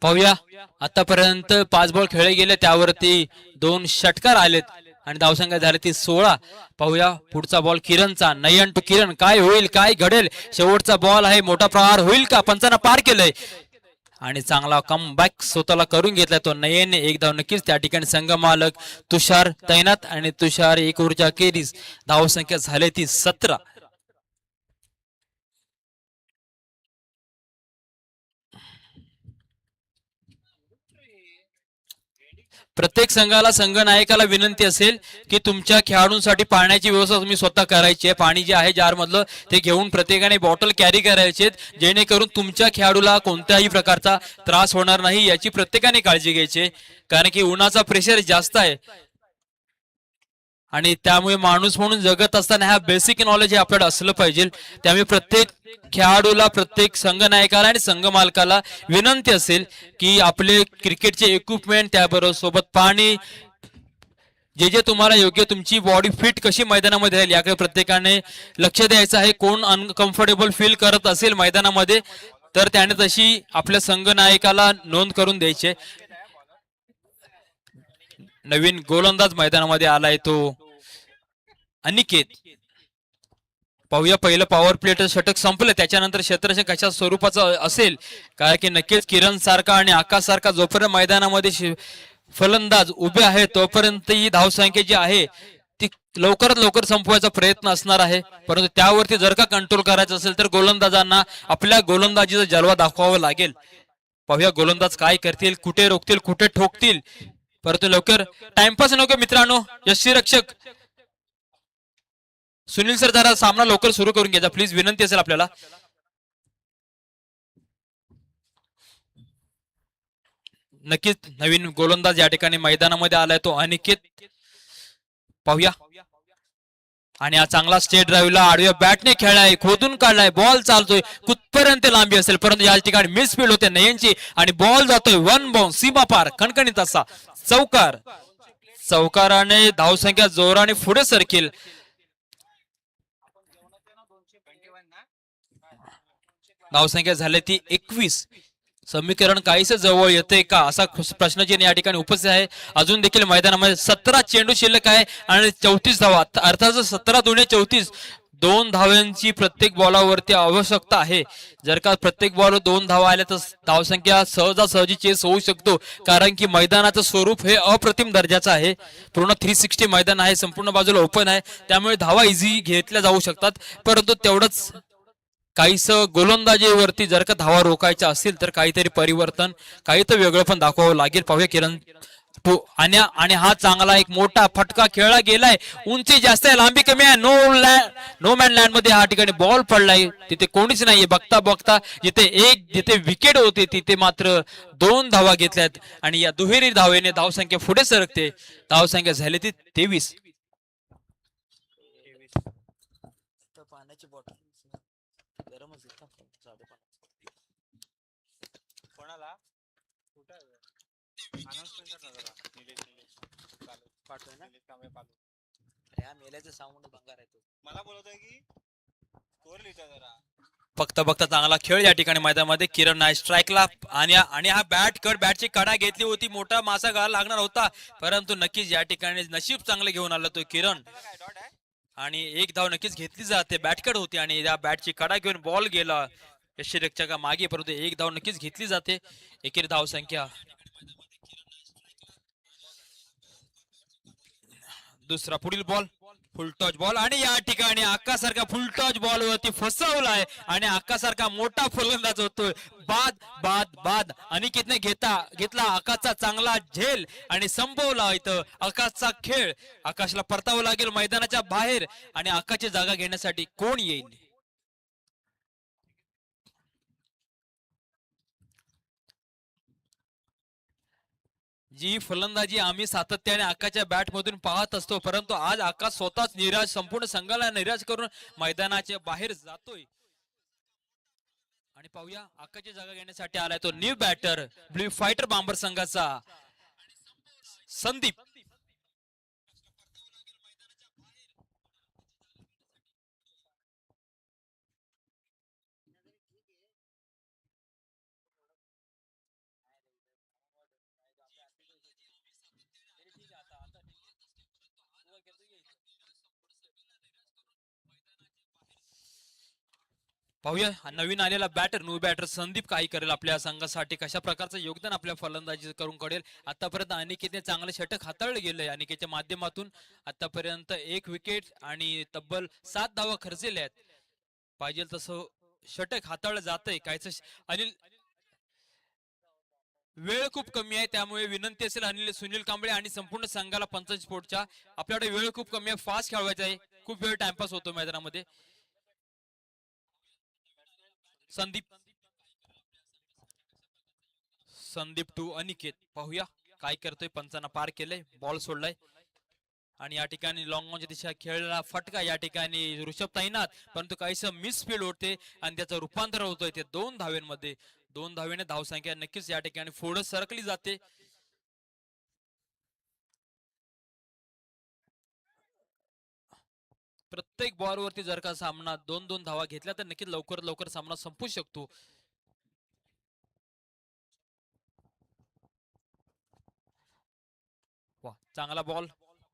पाहूया आतापर्यंत 5 बॉल खेळले गेले त्यावरती 2 षटकार आलेत आणि धावसंख्या झाली ती 16. पाहूया पुढचा बॉल किरणचा. नयन टू किरण. काय होईल काय घडेल. शेवटचा बॉल आहे. मोठा प्रहार होईल का. पंचांना पार केलंय आणि चांगला कमबॅक स्वतःला करून घेतलाय तो नयनने. एक धाव नक्कीच. त्या ठिकाणी संघ मालक तुषार तैनात आणि तुषार 1 ओव्हरच्या अखेरीस धावसंख्या झाली ती 17. प्रत्येक संघाला संघनायकाला विनंती असेल की तुमच्या खेळाडूंसाठी पाण्याची व्यवस्था तुम्ही स्वतः करायची आहे. पाणी जे आहे जार मधलं ते घेऊन प्रत्येकाने बॉटल कॅरी करायचे, जेणेकरून तुमच्या खेळाडूला कोणत्याही प्रकारचा त्रास होणार नाही याची प्रत्येकाने काळजी घ्यायची आहे. कारण की उन्हाचा प्रेशर जास्त आहे आणि त्यामुळे माणूस म्हणून जगत असताना ह्या बेसिक नॉलेज हे आपल्याला असलं पाहिजे. त्यामुळे प्रत्येक खेळाडूला, प्रत्येक संघनायकाला आणि संघ मालकाला विनंती असेल की आपले क्रिकेटचे इक्विपमेंट, त्याबरोबर सोबत पाणी, जे तुम्हाला योग्य तुमची बॉडी फिट कशी मैदानामध्ये राहील याकडे प्रत्येकाने लक्ष द्यायचं आहे. कोण अनकम्फर्टेबल फील करत असेल मैदानामध्ये तर त्याने तशी आपल्या संघनायकाला नोंद करून द्यायची. नवीन गोलंदाज मैदानामध्ये आलाय तो अनिकेत. पाहूया पहिलं पॉवर प्लेट षटक संपलं, त्याच्यानंतर क्षेत्ररक्षण कशा स्वरूपाचं असेल. कारण की नक्कीच किरण सारखा आणि आकाश सारखा जोपर्यंत मैदानामध्ये फलंदाज उभे आहेत तोपर्यंत ही धावसंख्या जी आहे ती लवकरात लवकर संपवायचा प्रयत्न असणार आहे. परंतु त्यावरती जर का कंट्रोल करायचं असेल तर गोलंदाजांना आपल्या गोलंदाजीचा जलवा दाखवावा लागेल. पाहूया गोलंदाज काय करतील, कुठे रोखतील, कुठे ठोकतील. परंतु लवकर टाइमपास नको मित्रांनो. यष्टीरक्षक सुनील सर जरा सामना लवकर सुरू करून घ्यायचा प्लीज, विनंती असेल आपल्याला. नक्कीच नवीन गोलंदाज या ठिकाणी मैदानामध्ये आलाय तो अनिकेत. पाहूया. आणि हा चांगला स्टेट ड्राईव्हला आडव्या बॅटने खेळलाय, खोदून काढलाय, बॉल चालतोय, कुठपर्यंत लांबी असेल परंतु या ठिकाणी मिसफील्ड होते नयनची आणि बॉल जातोय वन बाउंस, सीमा पार, कणकणीत असा चौकार. चौकाराने धावसंख्या जोराने पुढे सरकेल. धावसंख्या झाली ती 21. समीकरण काहीच जवळ येते का असा प्रश्न जे या ठिकाणी उपस्थित आहे. अजून देखील मैदानामध्ये 17 चेंडू शिल्लक आहे आणि 34 धावा, अर्थात 17 दुणे 34. 2 धावांची प्रत्येक बॉलावरती आवश्यकता आहे. जर का प्रत्येक बॉलवर 2 धावा आल्या तर धावसंख्या सहजासहजी चेस होऊ शकतो. कारण की मैदानाचं स्वरूप हे अप्रतिम दर्जाचं आहे. पूर्ण 360 मैदान आहे, संपूर्ण बाजूला ओपन आहे, त्यामुळे धावा इझी घेतल्या जाऊ शकतात. परंतु तेवढंच काहीस गोलंदाजीवरती जर का धावा रोखायच्या असतील तर काहीतरी परिवर्तन, काही तर वेगळं पण दाखवावं लागेल. पाहूया किरण आणि हा चांगला एक मोठा फटका खेळला गेलाय. उंची जास्त आहे, लांबी कमी आहे. नो मॅन लँड मध्ये हा ठिकाणी बॉल पडलाय, तिथे कोणीच नाहीये. बघता बघता जिथे विकेट होते तिथे मात्र 2 धावा घेतल्यात आणि या दुहेरी धावेने धावसंख्या पुढे सरकते. धावसंख्या झाली ती 23. कोणाला अनाउन्समेंट कर ना जरा. निलेश कांबळे पालू. या मेल्याचं साऊंड भंगार आहे तो. मला बोलतोय की स्कोर लिहिता जरा. बघता बघता चांगला खेळ या ठिकाणी मैदानामध्ये. किरण नाईक स्ट्राईकला आणि हा बॅटची कडा घेतली होती, मोठा मासा गाळा लागणार होता परंतु नक्कीच या ठिकाणी नशीब चांगलं घेऊन आला तो किरण. डॉट आहे आणि एक धाव नक्कीच घेतली जाते. बॅटकड होती आणि या बॅटची कडा घेऊन बॉल गेला यष्टीरक्षका मागे, परंतु एक धाव नक्कीच घेतली जाते. एकेरी धाव संख्या. दुसरा पुढील बॉल फुलटॉच बॉल आणि या ठिकाणी आकासारखा फुलटॉच बॉल वरती फसवलाय आणि आकासारखा मोठा फलंदाज होतोय. बाद बाद बाद. अनिकेतने घेतला आकाशचा चांगला झेल आणि संपवला इथं आकाशचा खेळ. आकाशला परतावं लागेल मैदानाच्या बाहेर आणि आकाशची जागा घेण्यासाठी कोण येईल. जी फलंदाजी आम्ही सातत्याने आकाशच्या बॅट मधून पाहत असतो परंतु आज आकाश स्वतःच निराश, संपूर्ण संघाला निराश करून मैदानाच्या बाहेर जातोय. आणि पाहूया आकाशची जागा घेण्यासाठी आलाय तो न्यू बॅटर ब्ल्यू फायटर बांबर संघाचा संदीप. पाहूया नवीन आलेला बॅटर न्यू बॅटर संदीप काही करेल आपल्या संघासाठी, कशा प्रकारचं योगदान आपल्या फलंदाजी करून कळेल. आतापर्यंत अनिकेतने चांगले षटक हाताळले गेले. अनिकेतच्या माध्यमातून आतापर्यंत 1 विकेट आणि तब्बल 7 धावा खर्चलेल्या आहेत. पाहिजे तसं षटक हाताळलं जातंय. कायच वेळ खूप कमी आहे त्यामुळे विनंती असेल अनिल सुनील कांबळे आणि संपूर्ण संघाला पंचायत स्पोर्टच्या आपल्याकडे वेळ खूप कमी आहे फास्ट खेळवायचा आहे खूप वेळ टाइमपास होतो मैदानामध्ये संदीप संदीप टू अनिकेत पाहूया काय करतोय पंचांना पार केलंय बॉल सोडलाय आणि या ठिकाणी लॉंग ऑनच्या दिशा खेळला फटका या ठिकाणी ऋषभ ताईनाथ परंतु काहीस मिस फील्ड होते आणि त्याचं रूपांतर होतोय ते 2 धाव्यांमध्ये 2 धावेने धावसंख्या नक्कीच या ठिकाणी पुढे सरकली जाते प्रत्येक बॉल वरती जर का सामना 2-2 धावा घेतल्या तर नक्कीच लवकर लवकर सामना संपू शकतो वा चांगला बॉल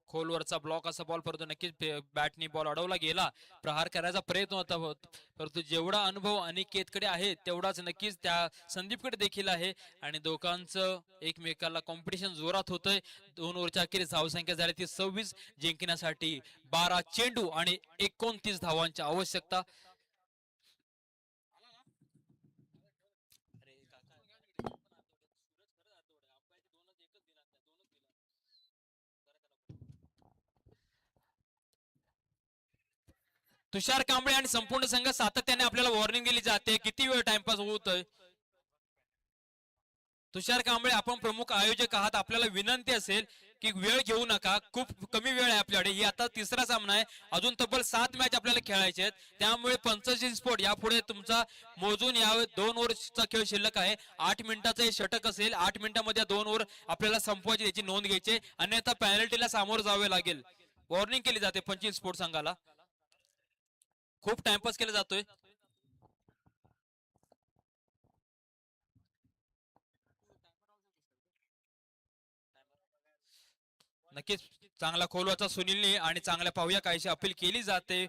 खोलवरचा ब्लॉक असा बॉल परंतु नक्कीच बॅटनी बॉल अडवला गेला प्रहार करायचा प्रयत्न होता परंतु जेवढा अनुभव अनिकेतकडे आहे तेवढाच नक्कीच त्या संदीपकडे देखील आहे आणि दोघांचं एकमेकाला कॉम्पिटिशन जोरात होतंय 2 ओव्हरच्या अखेरीस धावसंख्या झाली ती 26 जिंकण्यासाठी 12 चेंडू आणि 29 धावांची आवश्यकता तुषार कांबळे आणि संपूर्ण संघ सातत्याने आपल्याला वॉर्निंग दिली जाते किती वेळ टाइमपास होतोय तुषार कांबळे आपण प्रमुख आयोजक आहात आपल्याला विनंती असेल की वेळ घेऊ नका खूप कमी वेळ आहे आपल्याकडे ही आता तिसरा सामना आहे अजून तब्बल 7 मॅच आपल्याला खेळायचे आहेत त्यामुळे 85 स्पोर्ट यापुढे तुमचा मोजून यावे 2 ओव्हरचा खेळ शिल्लक आहे 8 मिनिटाचं हे षटक असेल 8 मिनिटांमध्ये 2 ओव्हर आपल्याला संपवायची याची नोंद घ्यायची अन्यथा पॅनल्टीला सामोरं जावे लागेल वॉर्निंग केली जाते 25 स्पोर्ट संघाला खूप टाइमपास केला जातोय नक्कीच चांगला खोलवाचा सुनीलने आणि चांगल्या पाहूया काहीशी अपील केली जाते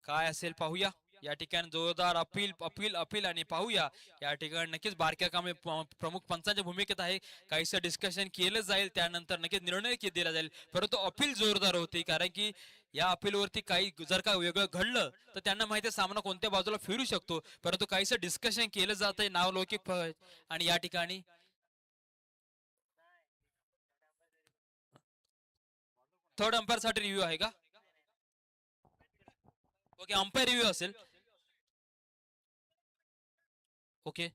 काय असेल पाहूया या ठिकाणी जोरदार अपील अपील अपील आणि पाहूया या ठिकाणी नक्कीच बारक्या कामे प्रमुख पंचांच्या भूमिकेत आहे काहीसं डिस्कशन केलं जाईल त्यानंतर नक्कीच निर्णय दिला जाईल परंतु अपील जोरदार होती कारण की या अपीलवरती काही जर का वेगळं घडलं तर त्यांना माहिती आहे सामना कोणत्या बाजूला फिरू शकतो परंतु काहीसं डिस्कशन केलं जात आहे नावलौकिक आणि या ठिकाणी थर्ड अंपायर साठी रिव्ह्यू आहे का ओके अंपायर रिव्ह्यू असेल ओके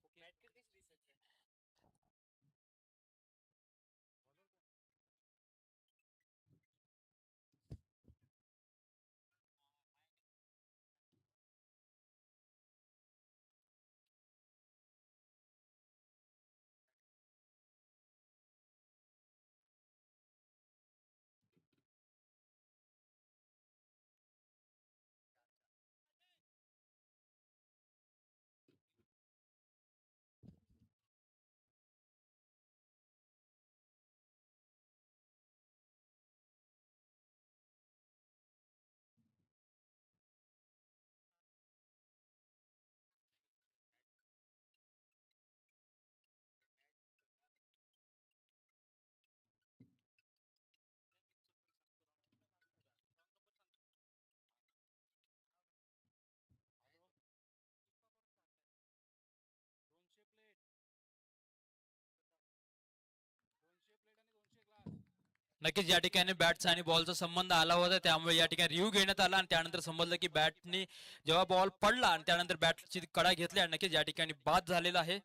नक्कीच या ठिकाणी बॅटचा आणि बॉलचा संबंध आला होता त्यामुळे या ठिकाणी रिव्ह्यू घेण्यात आला आणि त्यानंतर समजलं की बॅटने जेव्हा बॉल पडला आणि त्यानंतर बॅटची कडा घेतल्या नक्कीच या ठिकाणी बाद झालेला आहे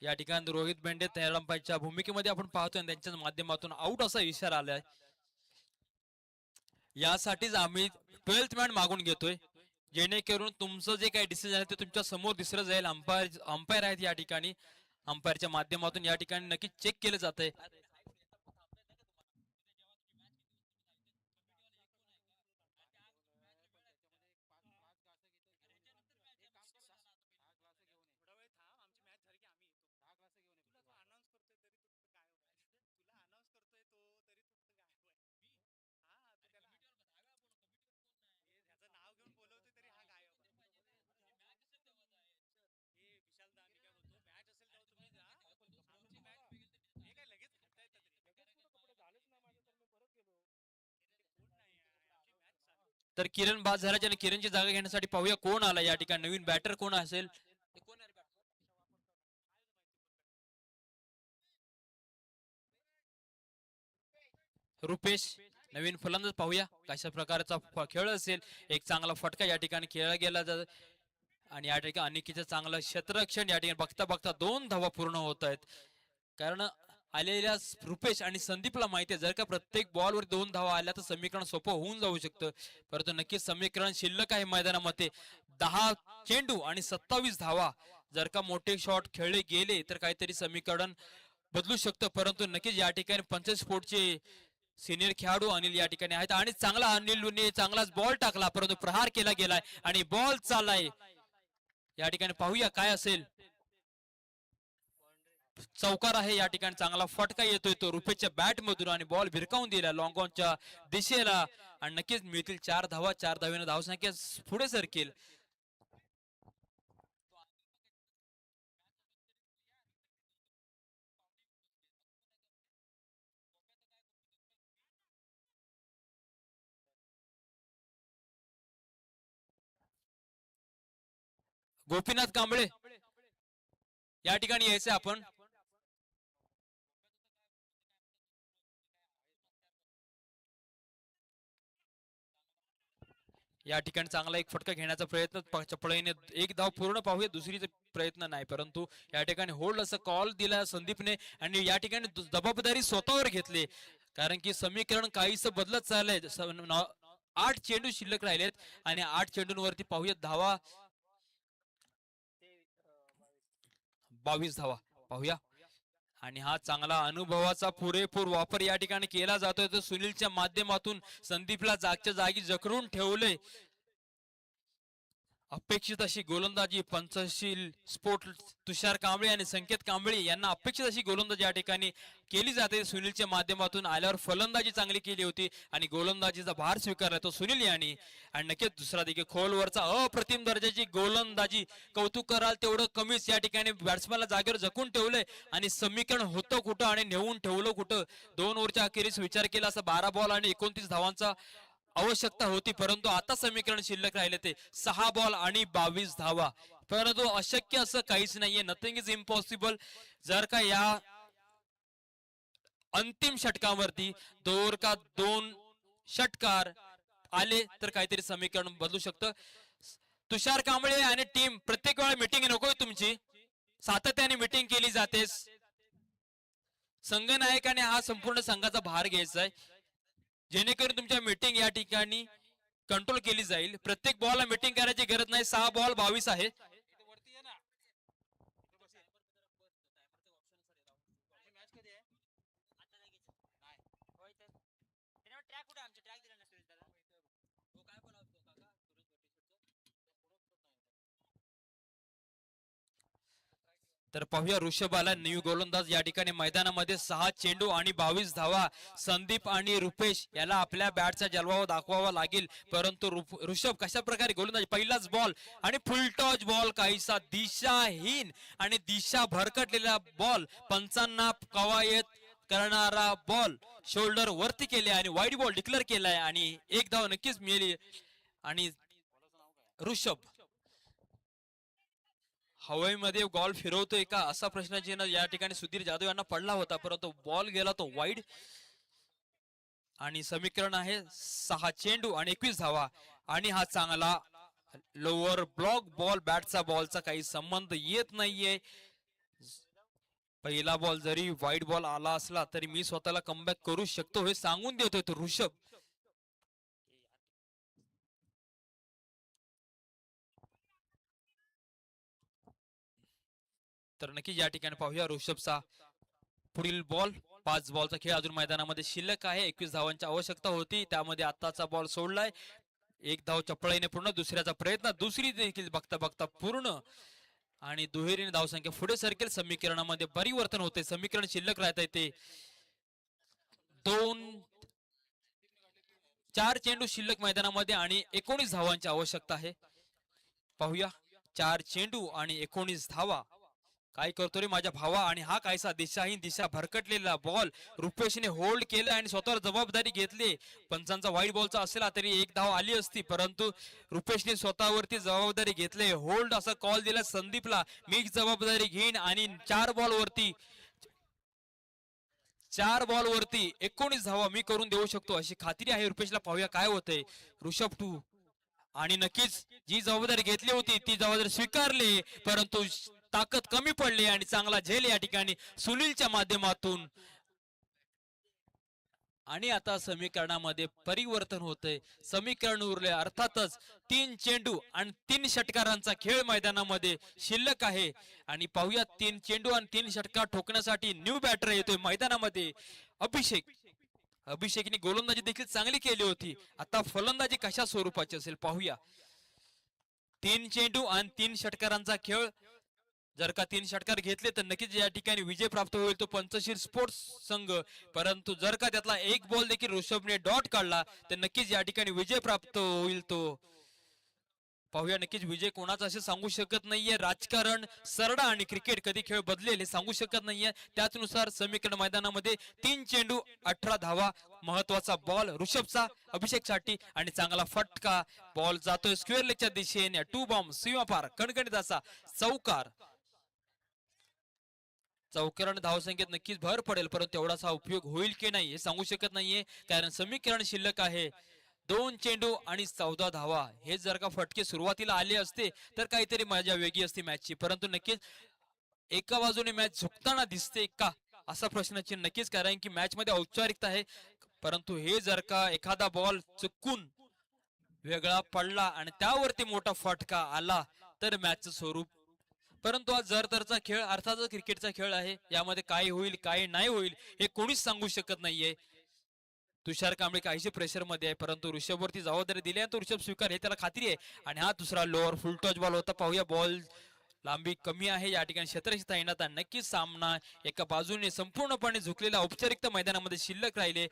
या ठिकाणी रोहित बेंडे तैरांपाच्या भूमिकेमध्ये आपण पाहतोय त्यांच्या माध्यमातून आउट असा इशारा आलाय यासाठीच आम्ही 12th मॅन मागून घेतोय जेणेकरून तुमचं जे काही डिसिजन आहे ते तुमच्या समोर दिसलं जाईल अंपायर आहेत या ठिकाणी अंपायरच्या माध्यमातून या ठिकाणी नक्की चेक केलं जात आहे तर किरण बाद झाल्याच्या आणि किरणची जागा घेण्यासाठी पाहूया कोण आला या ठिकाणी नवीन बॅटर कोण असेल रुपेश नवीन फलंदाज पाहूया कशा प्रकारचा खेळ असेल. एक चांगला फटका या ठिकाणी खेळला गेला जात आणि या ठिकाणी अनिकेचं चांगलं क्षेत्ररक्षण या ठिकाणी बघता बघता 2 धावा पूर्ण होत आहेत. कारण आलेल्या रुपेश आणि संदीपला माहिती आहे जर का प्रत्येक बॉलवर 2 धावा आल्या तर समीकरण सोपं होऊन जाऊ शकतं. परंतु नक्कीच समीकरण शिल्लक आहे मैदानामध्ये. 10 चेंडू आणि 27 धावा जर का मोठे शॉट खेळले गेले तर काहीतरी समीकरण बदलू शकतं. परंतु नक्कीच या ठिकाणी 25 फूटचे सिनियर खेळाडू अनिल या ठिकाणी आहेत आणि चांगला अनिलने चांगलाच बॉल टाकला परंतु प्रहार केला गेलाय आणि बॉल चाललाय. या ठिकाणी पाहूया काय असेल. चौकार आहे या ठिकाणी चांगला फटका येतोय तो रुपेशच्या बॅट मधून आणि बॉल भिरकावून दिला लॉंग ऑनच्या दिशेला आणि नक्कीच मिळतील 4 धावा. 4 धावेने धावसंख्या पुढे सरकेल. गोपीनाथ कांबळे या ठिकाणी यायचं आपण. या ठिकाणी चांगला एक फटका घेण्याचा प्रयत्न चपळाईने एक धाव पूर्ण पाहूया दुसरीचा प्रयत्न नाही परंतु या ठिकाणी होल्ड असं कॉल दिला संदीपने आणि या ठिकाणी जबाबदारी स्वतःवर घेतली. कारण की समीकरण काहीच बदलत चाललंय. 8 चेंडू शिल्लक राहिलेत आणि 8 चेंडूंवरती पाहूया धावा 22 धावा पाहूया आणि हा चांगला अनुभवाचा पुरेपूर वापर या ठिकाणी केला जातोय. तर सुनीलच्या माध्यमातून संदीपला जागच्या जागी जखडून ठेवले. अपेक्षित अशी गोलंदाजी पंचशील स्पोर्ट तुषार कांबळे आणि संकेत कांबळे यांना अपेक्षित अशी गोलंदाजी या ठिकाणी केली जाते. सुनीलच्या माध्यमातून आल्यावर फलंदाजी चांगली केली होती आणि गोलंदाजीचा भार स्वीकारला तो सुनील यांनी आणि नक्कीच दुसरा देखील खोलवरचा अप्रतिम दर्जाची गोलंदाजी कौतुक कराल तेवढं कमीच. या ठिकाणी बॅट्समॅनला जागेवर जखून ठेवलंय आणि समीकरण होतं कुठं आणि नेऊन ठेवलं कुठं. 2 ओव्हरच्या अखेरीस विचार केला असं 12 बॉल आणि 29 धावांचा आवश्यकता होती परंतु आता समीकरण शिल्लक राहिले ते 6 बॉल आणि 22 धावा. परंतु अशक्य असं काहीच नाहीये. Nothing is impossible. जर का या अंतिम षटकावरती 2 षटकार आले तर काहीतरी समीकरण बदलू शकतं. तुषार कांबळे आणि टीम प्रत्येक वेळा मिटिंग नकोय तुमची. सातत्याने मिटिंग केली जाते. संघनायकाने हा संपूर्ण संघाचा भार घ्यायचा आहे जेणेकरून तुमच्या मीटिंग या ठिकाणी कंट्रोल केली जाईल. प्रत्येक बॉलला मीटिंग करायची गरज नाही. 6 बॉल 22 आहे. वरती ये ना इथं बस ये. मॅच कधी आहे आता लगेच नाही होय तर त्याने ट्रॅक कुठे आमचे ट्रॅक दिला नसेल त्याला तो काय बोलावतो काका तर पाहूया ऋषभ आला न्यू गोलंदाज या ठिकाणी मैदानामध्ये 6 चेंडू आणि 22 धावा. संदीप आणि रुपेश याला आपल्या बॅटचा जलवा दाखवावा लागेल परंतु ऋषभ कशा प्रकारे गोलंदाज पहिलाच बॉल आणि फुल टॉच बॉल काहीसा दिशाहीन आणि दिशा भरकटलेला बॉल. पंचांना कवायत करणारा बॉल शोल्डर वरती केले आणि वाईड बॉल डिक्लेअर केलाय आणि एक धाव नक्कीच मिळाली. आणि ऋषभ हवेमध्ये बॉल फिरवतोय का असा प्रश्नचिन्ह या ठिकाणी सुधीर जाधव यांना पडला होता परंतु बॉल गेला तो वाईड आणि समीकरण आहे 6 चेंडू आणि 21 धावा. आणि हा चांगला लोअर ब्लॉक बॉल बॅटचा बॉलचा काही संबंध येत नाहीये. पहिला बॉल जरी वाईड बॉल आला असला तरी मी स्वतःला कमबॅक करू शकतो हे सांगून देतोय तो ऋषभ. तर नक्की या ठिकाणी पाहूया ऋषभचा पुढील बॉल. 5 बॉलचा खेळ अजून मैदानामध्ये शिल्लक आहे. 21 धावांची आवश्यकता होती त्यामध्ये आताचा बॉल सोडलाय. 1 धाव चपळाईने पूर्ण. दुसऱ्याचा प्रयत्न दुसरी देखील बघता बघता पूर्ण आणि दुहेरीने धावसंख्या पुढे सरकेल. समीकरणामध्ये परिवर्तन होते. समीकरण शिल्लक राहत आहे ते 4 चेंडू शिल्लक मैदानामध्ये आणि 19 धावांची आवश्यकता आहे. पाहूया 4 चेंडू आणि 19 धावा. काय करतो रे माझ्या भावा. आणि हा कायसा दिशाहीन दिशा भरकटलेला बॉल रुपेशने होल्ड केला आणि स्वतःवर जबाबदारी घेतली. पंचांचा वाईट बॉलचा असला तरी 1 धाव आली असती परंतु रुपेशने स्वतःवरती जबाबदारी घेतली. होल्ड असा कॉल दिला संदीपला. मी जबाबदारी घेईन आणि 4 बॉल वरती 4 बॉल वरती 19 धावा मी करून देऊ शकतो अशी खात्री आहे रुपेशला. पाहूया काय होतंय. ऋषभ 2 आणि नक्कीच जी जबाबदारी घेतली होती ती जबाबदारी स्वीकारली, परंतु ताकद कमी पडली आणि चांगला झेल या ठिकाणी सुनीलच्या माध्यमातून. आणि आता समीकरणामध्ये परिवर्तन होतंय. समीकरण उरले अर्थातच 3 चेंडू आणि 3 षटकारांचा खेळ मैदानामध्ये शिल्लक आहे. आणि पाहूया 3 चेंडू आणि 3 षटकार ठोकण्यासाठी न्यू बॅटर येतोय मैदानामध्ये अभिषेक. अभिषेकने गोलंदाजी देखील चांगली केली होती. आता फलंदाजी कशा स्वरूपाची असेल पाहूया. 3 चेंडू आणि 3 षटकारांचा खेळ. जर का 3 षटकार घेतले तर नक्कीच या ठिकाणी विजय प्राप्त होईल तो पंचशील स्पोर्ट्स संघ. परंतु जर का त्यातला एक बॉल देखील ऋषभने डॉट काढला तर नक्कीच या ठिकाणी विजय प्राप्त होईल तो. पाहूया नक्कीच विजय कोणाचा असे सांगू शकत नाहीये. राजकारण, सरडा आणि क्रिकेट कधी खेळ बदलेल हे सांगू शकत नाहीये. त्याचनुसार समीकरण मैदानामध्ये 3 चेंडू 18 धावा. महत्वाचा बॉल ऋषभचा अभिषेकसाठी आणि चांगला फटका. बॉल जातोय स्क्वेअर लेगच्या दिशेने. 2 बॉम्ब सीमापार कणकणीत असा चौकार. चौकाराने धावसंख्येत नक्कीच भर पडेल, परंतु तेवढासा उपयोग होईल की नाही हे सांगू शकत नाहीये. कारण समीकरण शिल्लक आहे 2 चेंडू आणि 14 धावा. हे जर का फटके सुरुवातीला आले असते तर काहीतरी मजा वेगळी असती मॅचची. परंतु नक्कीच एका बाजूने मॅच झुकताना दिसते का असा प्रश्नचिन्ह नक्कीच. कारण की मॅच मध्ये औपचारिकता आहे, परंतु हे जर का एखादा बॉल चुकून वेगळा पडला आणि त्यावरती मोठा फटका आला तर मॅचचं स्वरूप. परंतु हा जरतरचा खेळ अर्थातच क्रिकेटचा खेळ आहे. यामध्ये काय होईल काय नाही होईल हे कोणीच सांगू शकत नाहीये. तुषार कांबळे काहीशी प्रेशर मध्ये आहे, परंतु ऋषभवरती जबाबदारी दिली आणि तो ऋषभ स्वीकार हे त्याला खात्री आहे. आणि हा दुसरा लोअर फुल टच बॉल होता. पाहूया बॉल लांबी कमी आहे या ठिकाणी. क्षेत्ररक्षक येणार नक्कीच सामना एका बाजूने संपूर्णपणे झुकलेला औपचारिकता मैदानामध्ये शिल्लक राहिले.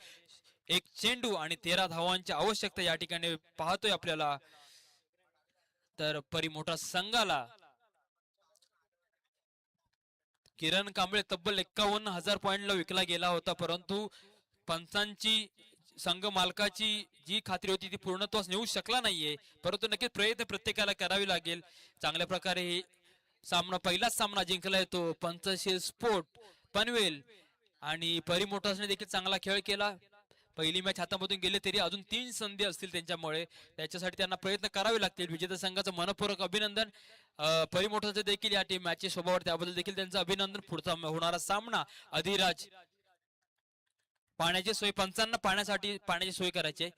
1 चेंडू आणि 13 धावांची आवश्यकता या ठिकाणी पाहतोय आपल्याला. तर परिमोठा संघाला किरण कांबळे तब्बल 51,000 पॉइंटला विकला गेला होता, परंतु पंचांची संघ मालकाची जी खात्री होती ती पूर्णत्वास नेऊ शकला नाहीये. परंतु नक्कीच प्रयत्न प्रत्येकाला करावे लागेल. चांगल्या प्रकारे हे सामना पहिलाच सामना जिंकला येतो पंचशील स्पोर्ट पनवेल. आणि परिमोटासने देखील चांगला खेळ केला. पहिली मॅच हातामधून गेले तरी अजून 3 संधी असतील त्यांच्यामुळे. त्याच्यासाठी त्यांना प्रयत्न करावे लागतील. विजेता संघाचं मनपूर्वक अभिनंदन. परिमोठाचं देखील या टीम मॅचच्या स्वभावावर त्याबद्दल देखील त्यांचं अभिनंदन. पुढचा होणारा सामना अधिराज. पाण्याची सोय पंचांना पाण्याची सोय करायची आहे.